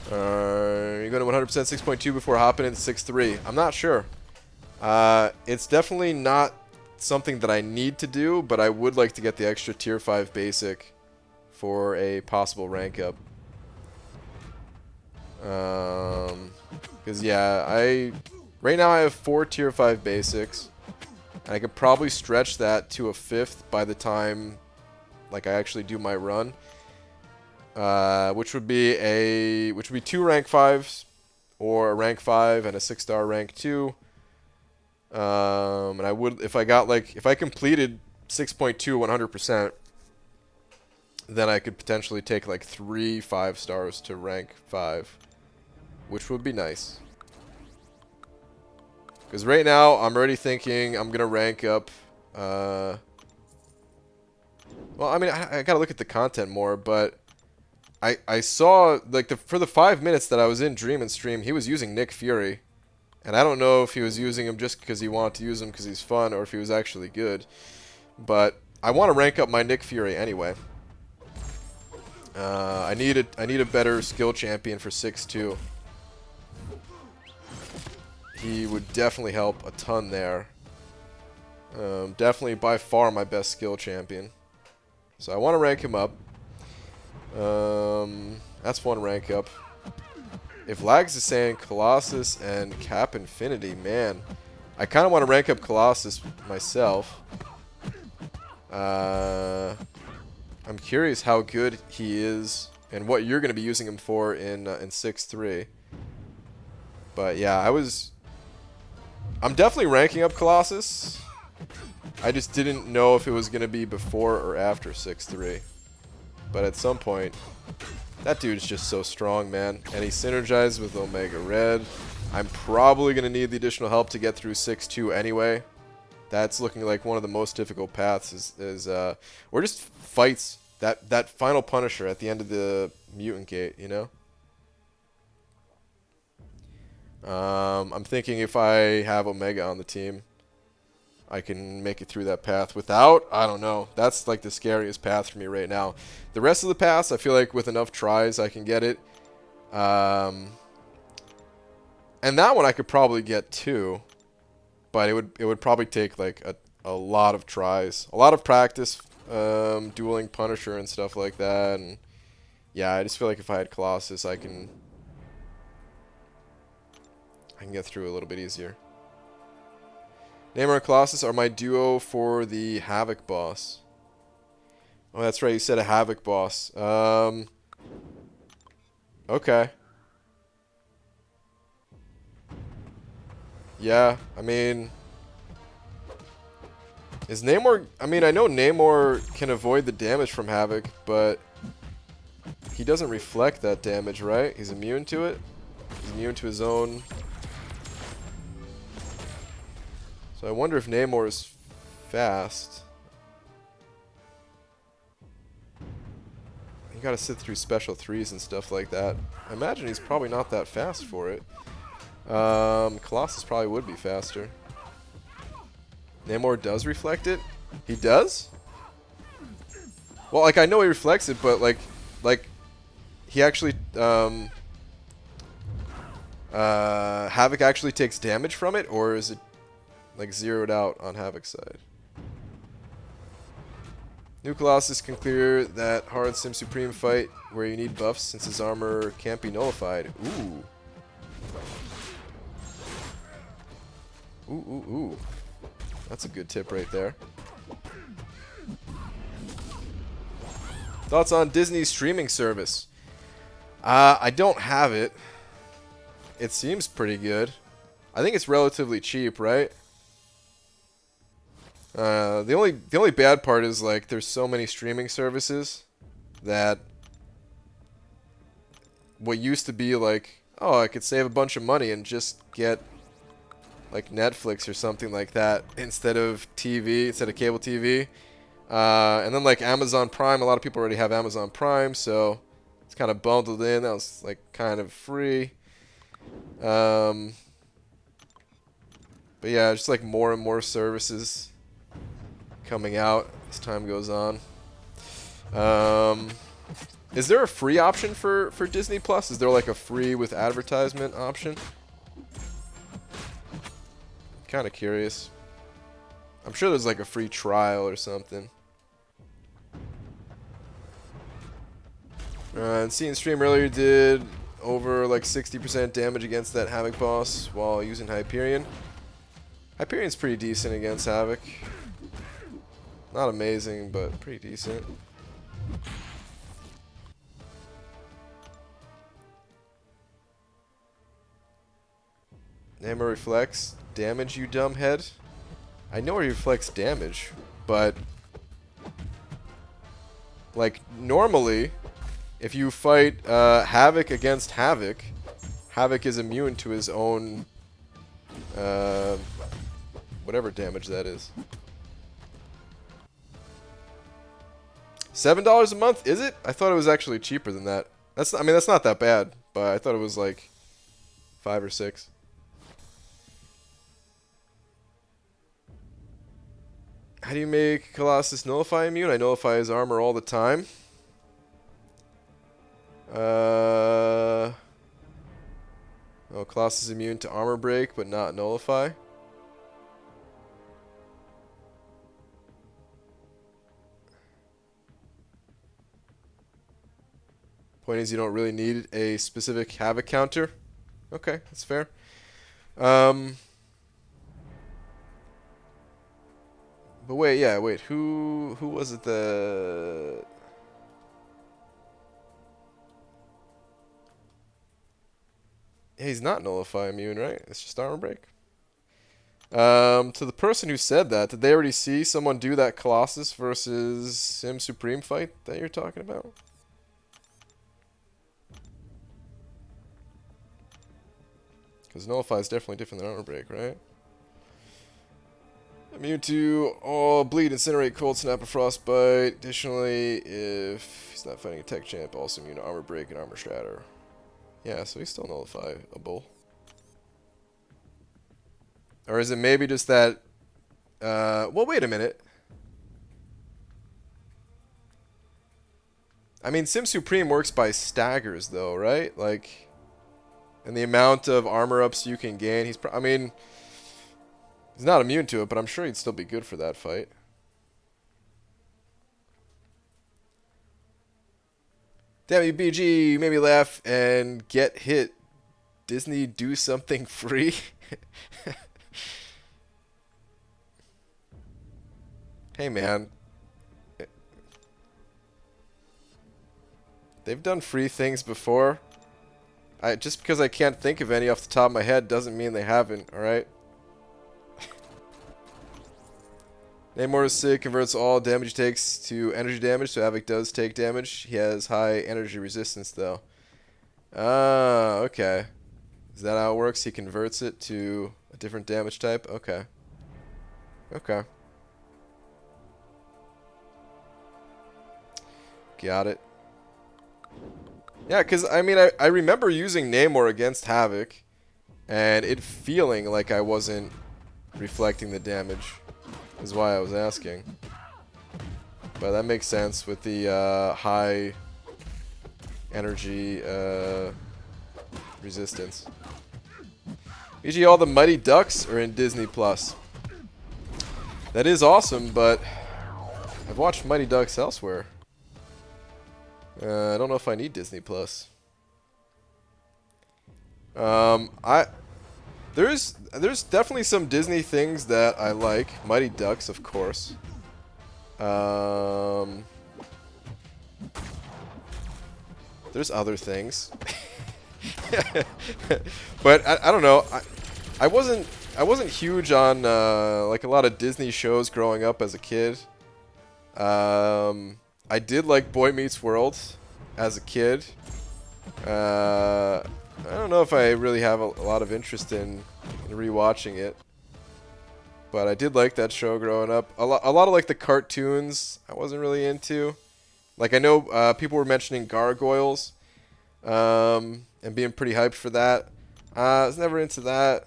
You're going to 100% 6.2 before hopping into 6.3. I'm not sure. It's definitely not something that I need to do, but I would like to get the extra tier 5 basic for a possible rank up. Because yeah, right now I have 4 tier 5 basics, and I could probably stretch that to a 5th by the time like I actually do my run. Which would be 2 rank 5s, or a rank 5 and a 6-star rank 2. And I would, if I completed 6.2 100%, then I could potentially take like 3 5-stars to rank 5, which would be nice. Because right now I'm already thinking I'm gonna rank up. Well, I mean, I gotta look at the content more, but I saw like for the 5 minutes that I was in Dream and Stream, he was using Nick Fury. And I don't know if he was using him just because he wanted to use him because he's fun, or if he was actually good. But I want to rank up my Nick Fury anyway. I need a better skill champion for 6-2. He would definitely help a ton there. Definitely by far my best skill champion. So I want to rank him up. That's one rank up. If Lags is saying Colossus and Cap Infinity, man, I kind of want to rank up Colossus myself. I'm curious how good he is and what you're going to be using him for in 6-3. But yeah, I'm definitely ranking up Colossus. I just didn't know if it was going to be before or after 6-3. But at some point, that dude's just so strong, man. And he synergizes with Omega Red. I'm probably going to need the additional help to get through 6-2 anyway. That's looking like one of the most difficult paths or just fights. That final Punisher at the end of the Mutant Gate, you know? I'm thinking if I have Omega on the team, I can make it through that path. Without, I don't know. That's like the scariest path for me right now. The rest of the paths, I feel like with enough tries, I can get it. And that one I could probably get too. But it would probably take like a lot of tries. A lot of practice, dueling Punisher and stuff like that. And yeah, I just feel like if I had Colossus, I can get through a little bit easier. Namor and Colossus are my duo for the Havoc boss. Oh, that's right. You said a Havoc boss. Okay. Yeah, I mean, Is Namor... I mean, I know Namor can avoid the damage from Havoc, but he doesn't reflect that damage, right? He's immune to it. He's immune to his own... So I wonder if Namor is fast. You gotta sit through special 3s and stuff like that. I imagine he's probably not that fast for it. Colossus probably would be faster. Namor does reflect it? He does? Well, like, I know he reflects it, but, like, he actually, Havoc actually takes damage from it, or is it, like, zeroed out on Havoc's side? New Colossus can clear that hard Sim Supreme fight where you need buffs since his armor can't be nullified. Ooh. Ooh. That's a good tip right there. Thoughts on Disney's streaming service? I don't have it. It seems pretty good. I think it's relatively cheap, right? The only bad part is, like, there's so many streaming services that what used to be like, oh, I could save a bunch of money and just get like Netflix or something like that instead of TV, instead of cable TV. And then like Amazon Prime, a lot of people already have Amazon Prime, so it's kind of bundled in. That was like kind of free. But yeah, just like more and more services coming out as time goes on. Is there a free option for Disney Plus? Is there like a free with advertisement option? Kind of curious. I'm sure there's like a free trial or something. And seeing stream earlier did over like 60% damage against that Havoc boss while using Hyperion. Hyperion's pretty decent against Havoc. Not amazing, but pretty decent. Namor reflects damage, you dumb head. I know he reflects damage, but like normally, if you fight Havoc against Havoc, Havoc is immune to his own whatever damage that is. $7 a month, is it? I thought it was actually cheaper than that. I mean, that's not that bad, but I thought it was like 5 or 6. How do you make Colossus nullify immune? I nullify his armor all the time. Oh, Colossus is immune to armor break, but not nullify. Point is, you don't really need a specific Havoc counter. Okay, that's fair. But wait, yeah, wait. Who was it? Yeah, he's not nullify immune, right? It's just armor break. To the person who said that, did they already see someone do that Colossus versus Sim Supreme fight that you're talking about? Because nullify is definitely different than armor break, right? Immune to all bleed, incinerate, cold snap, and frostbite. Additionally, if he's not fighting a tech champ, also immune to armor break and armor shatter. Yeah, so he's still nullifiable. Or is it maybe just that... well, wait a minute. I mean, Sim Supreme works by staggers, though, right? Like, and the amount of armor ups you can gain. I mean, he's not immune to it, but I'm sure he'd still be good for that fight. Damn you, BG, you made me laugh and get hit. Disney do something free? Hey, man. They've done free things before. Just because I can't think of any off the top of my head doesn't mean they haven't, alright? Namor's Sig converts all damage he takes to energy damage, so Havoc does take damage. He has high energy resistance, though. Ah, okay. Is that how it works? He converts it to a different damage type? Okay. Okay. Got it. Yeah, because, I mean, I remember using Namor against Havoc, and it feeling like I wasn't reflecting the damage. Is why I was asking. But that makes sense with the high energy resistance. Usually all the Mighty Ducks are in Disney Plus. That is awesome, but I've watched Mighty Ducks elsewhere. I don't know if I need Disney Plus. There's definitely some Disney things that I like. Mighty Ducks, of course. There's other things. But I don't know. I wasn't huge on like a lot of Disney shows growing up as a kid. I did like Boy Meets World as a kid. I don't know if I really have a lot of interest in rewatching it, but I did like that show growing up. A lot of like the cartoons I wasn't really into. Like I know people were mentioning Gargoyles, and being pretty hyped for that. I was never into that.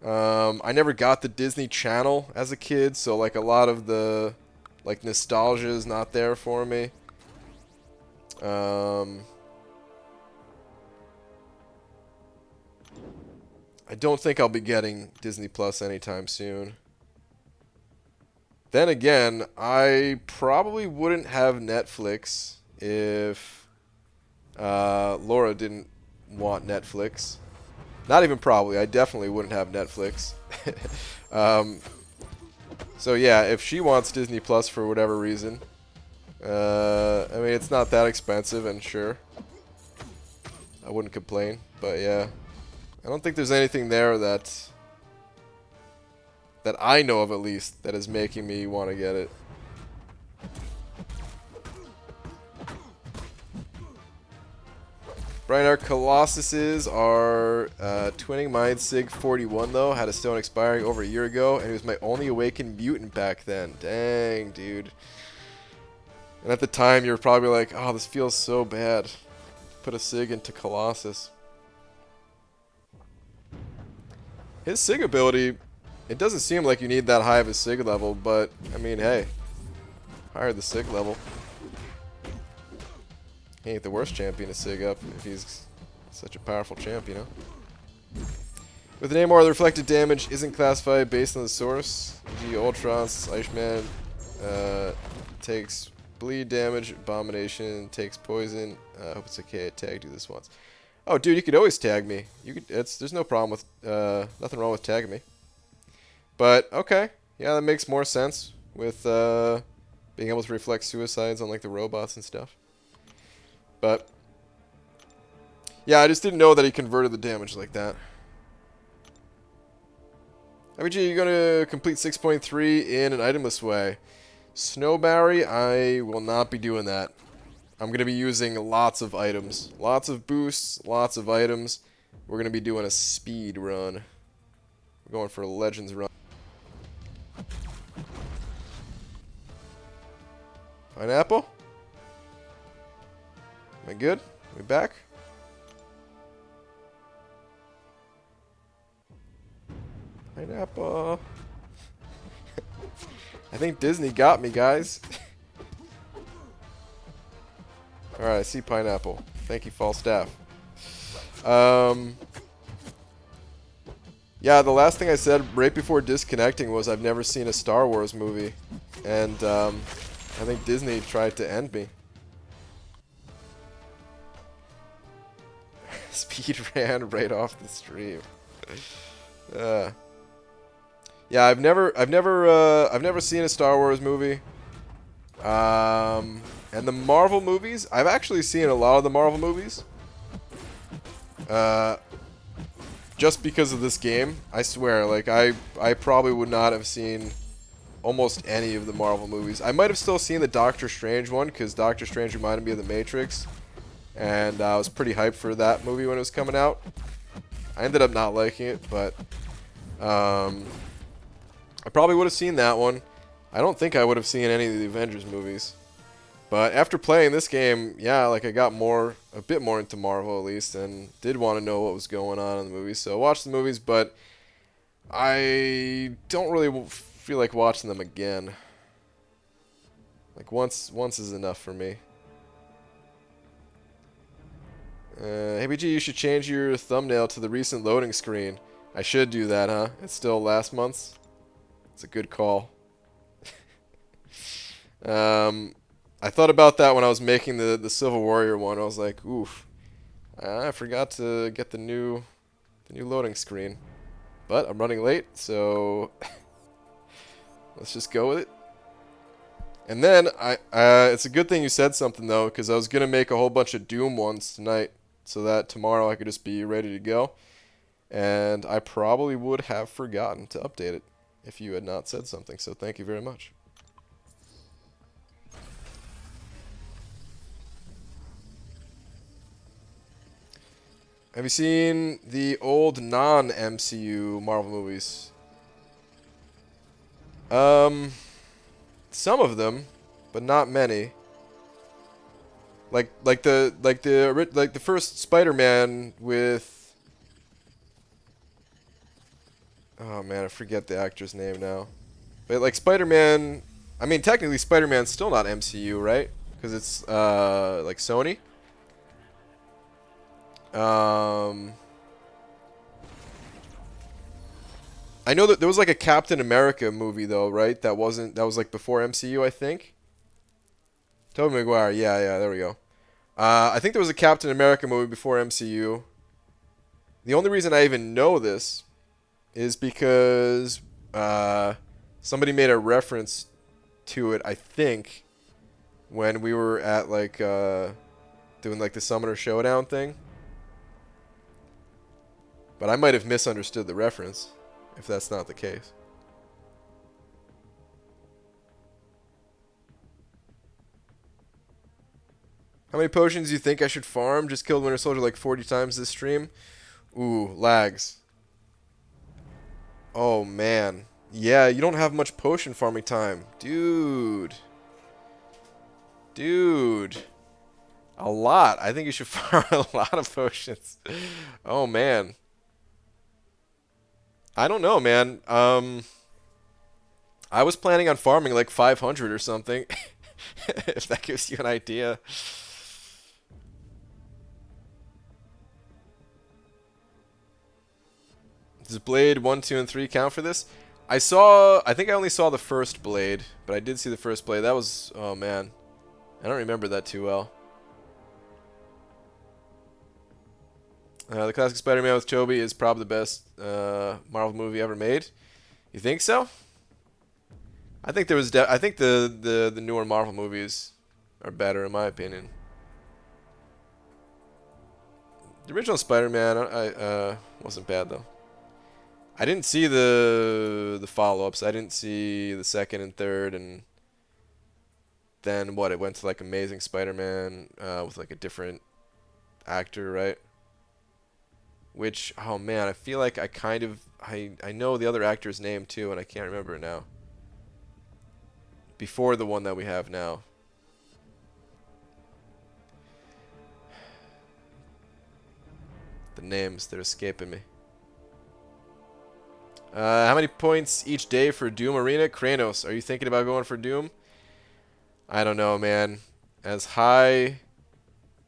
I never got the Disney Channel as a kid, so like a lot of the like nostalgia is not there for me. I don't think I'll be getting Disney Plus anytime soon. Then again, I probably wouldn't have Netflix if Laura didn't want Netflix. Not even probably. I definitely wouldn't have Netflix. So yeah, if she wants Disney Plus for whatever reason, I mean it's not that expensive, and sure, I wouldn't complain. But yeah, I don't think there's anything there that I know of, at least, that is making me want to get it. Brian, our Colossuses are twinning. Mine Sig 41 though had a stone expiring over a year ago, and he was my only awakened mutant back then. Dang, dude. And at the time, you were probably like, "Oh, this feels so bad. Put a Sig into Colossus." His Sig ability, it doesn't seem like you need that high of a Sig level, but I mean, hey, higher the Sig level. He ain't the worst champion to Sig up if he's such a powerful champion, huh? With Namor, the reflected damage isn't classified based on the source. G. Ultron's Iceman takes bleed damage. Abomination takes poison. I hope it's okay. I tagged you this once. Oh, dude, you could always tag me. You could. There's no problem with nothing wrong with tagging me. But okay, yeah, that makes more sense with being able to reflect suicides on like the robots and stuff. But yeah, I just didn't know that he converted the damage like that. IBG, you're gonna complete 6.3 in an itemless way. Snowberry, I will not be doing that. I'm gonna be using lots of items, lots of boosts, lots of items. We're gonna be doing a speed run. We're going for a Legends run. Pineapple? Am I good? Are we back? Pineapple. I think Disney got me, guys. Alright, I see Pineapple. Thank you, Falstaff. Yeah, the last thing I said right before disconnecting was I've never seen a Star Wars movie. And I think Disney tried to end me. Speed ran right off the stream. Yeah, I've never seen a Star Wars movie. And the Marvel movies, I've actually seen a lot of the Marvel movies. Just because of this game, I swear. Like I probably would not have seen almost any of the Marvel movies. I might have still seen the Doctor Strange one, because Doctor Strange reminded me of The Matrix. And I was pretty hyped for that movie when it was coming out. I ended up not liking it, but I probably would have seen that one. I don't think I would have seen any of the Avengers movies. But after playing this game, yeah, like I got a bit more into Marvel at least, and did want to know what was going on in the movies. So I watched the movies, but I don't really feel like watching them again. Like once is enough for me. Hey BG, you should change your thumbnail to the recent loading screen. I should do that, huh? It's still last month's. It's a good call. I thought about that when I was making the Civil Warrior one. I was like, oof, I forgot to get the new loading screen. But I'm running late, so let's just go with it. And then it's a good thing you said something though, because I was gonna make a whole bunch of Doom ones tonight, so that tomorrow I could just be ready to go. And I probably would have forgotten to update it if you had not said something. So thank you very much. Have you seen the old non-MCU Marvel movies? Some of them, but not many. Like the first Spider-Man with, oh man, I forget the actor's name now. But like Spider-Man, I mean technically Spider-Man's still not MCU, right? Because it's like Sony. I know that there was like a Captain America movie though, right? That was like before MCU, I think. Tobey Maguire, yeah, there we go. I think there was a Captain America movie before MCU. The only reason I even know this is because somebody made a reference to it, I think, when we were at like doing like the Summoner Showdown thing. But I might have misunderstood the reference, if that's not the case. How many potions do you think I should farm? Just killed Winter Soldier like 40 times this stream. Ooh, lags. Oh, man. Yeah, you don't have much potion farming time. Dude. A lot. I think you should farm a lot of potions. Oh, man. I don't know, man. I was planning on farming like 500 or something. If that gives you an idea. Does Blade 1, 2, and 3 count for this? I think I only saw the first Blade, but I did see the first Blade. That was, oh man. I don't remember that too well. The classic Spider-Man with Tobey is probably the best Marvel movie ever made. You think so? I think I think the newer Marvel movies are better in my opinion. The original Spider-Man I wasn't bad though. I didn't see the follow-ups. I didn't see the second and third, and then what? It went to like Amazing Spider-Man with like a different actor, right? Which, oh man, I feel like I know the other actor's name too, and I can't remember it now. Before the one that we have now. The names, they're escaping me. How many points each day for Doom Arena? Kranos, are you thinking about going for Doom? I don't know, man. As high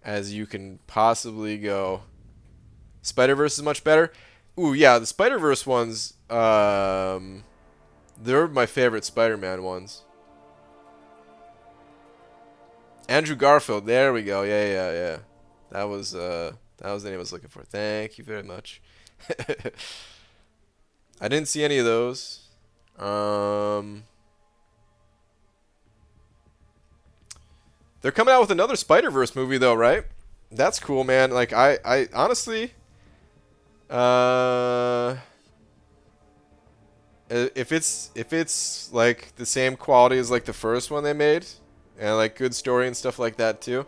as you can possibly go. Spider-Verse is much better. Ooh, yeah, the Spider-Verse ones, they're my favorite Spider-Man ones. Andrew Garfield, there we go. Yeah. That was the name I was looking for. Thank you very much. I didn't see any of those. They're coming out with another Spider-Verse movie though, right? That's cool, man. Like I honestly If it's like the same quality as like the first one they made, and like good story and stuff like that too,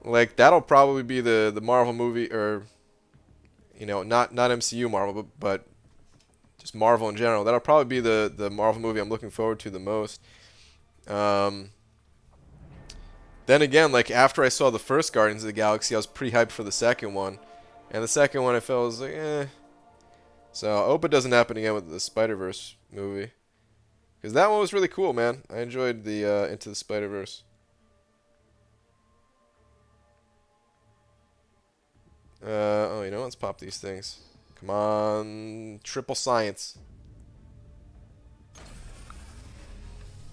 like that'll probably be the Marvel movie, or not MCU Marvel, but just Marvel in general. That'll probably be the Marvel movie I'm looking forward to the most. Then again, like after I saw the first Guardians of the Galaxy, I was pretty hyped for the second one, and the second one I felt was like, eh. So I hope it doesn't happen again with the Spider-Verse movie, because that one was really cool, man. I enjoyed the Into the Spider-Verse. Oh, let's pop these things. Come on, triple science.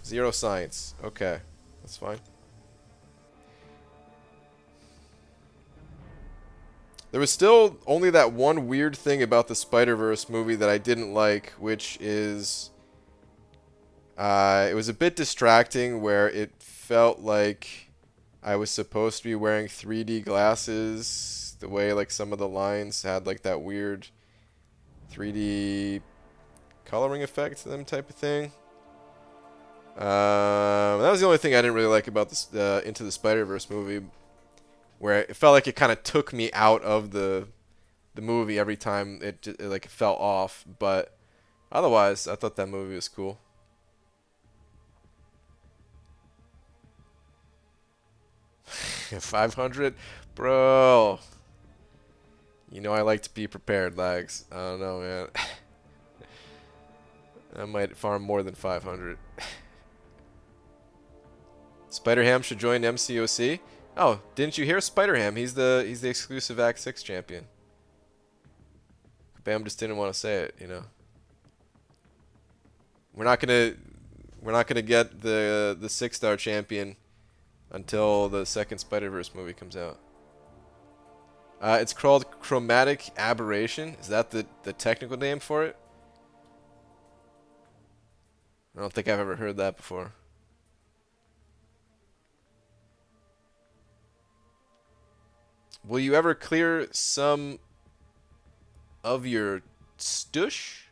0 science. Okay, that's fine. There was still only that one weird thing about the Spider-Verse movie that I didn't like, which is it was a bit distracting where it felt like I was supposed to be wearing 3D glasses, the way like some of the lines had like that weird 3D coloring effect to them type of thing. That was the only thing I didn't really like about this Into the Spider-Verse movie, where it felt like it kind of took me out of the movie every time it like fell off. But otherwise, I thought that movie was cool. $500, bro. I like to be prepared, Lags. I don't know, man. I might farm more than 500. Spider-Ham should join MCOC. Oh, didn't you hear Spider-Ham? He's the exclusive Act 6 champion. Bam just didn't want to say it, We're not gonna get the 6-star champion until the second Spider-Verse movie comes out. It's called Chromatic Aberration. Is that the technical name for it? I don't think I've ever heard that before. Will you ever clear some of your stush?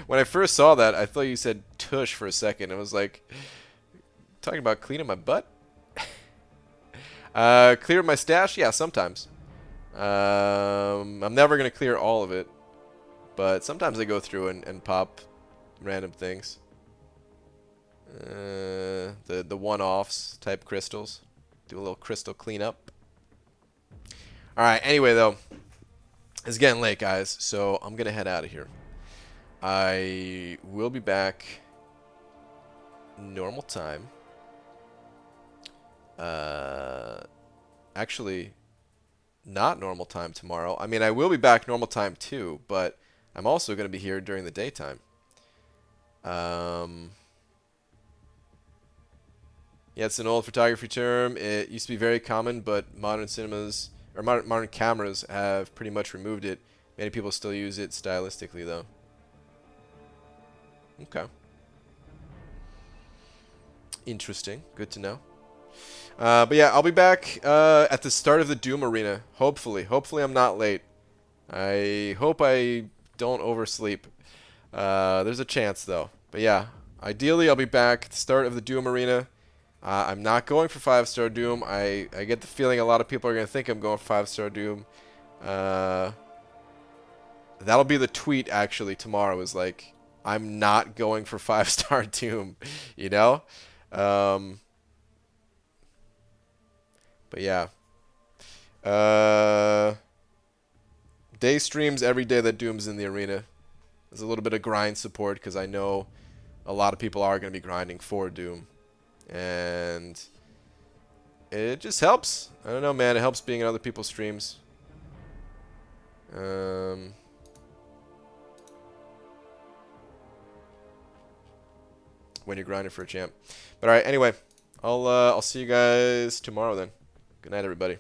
When I first saw that, I thought you said tush for a second. I was like, talking about cleaning my butt? Clear my stash? Yeah, sometimes. I'm never going to clear all of it, but sometimes I go through and pop random things. The one-offs type crystals. Do a little crystal cleanup. Alright, anyway, though, it's getting late, guys, so I'm going to head out of here. I will be back normal time. Actually, not normal time tomorrow. I mean, I will be back normal time too, but I'm also going to be here during the daytime. Yeah, it's an old photography term. It used to be very common, but modern cinemas, or modern cameras, have pretty much removed it. Many people still use it stylistically, though. Okay. Interesting. Good to know. But yeah, I'll be back at the start of the Doom Arena. Hopefully. Hopefully I'm not late. I hope I don't oversleep. There's a chance, though. But yeah, ideally I'll be back at the start of the Doom Arena. I'm not going for 5-star Doom. I get the feeling a lot of people are going to think I'm going for 5-star Doom. That'll be the tweet, actually, tomorrow, is like, I'm not going for 5-star Doom, you know? But yeah. Day streams every day that Doom's in the arena. There's a little bit of grind support because I know a lot of people are going to be grinding for Doom. And it just helps. I don't know, man. It helps being in other people's streams. When you're grinding for a champ. But alright, anyway. I'll see you guys tomorrow then. Good night, everybody.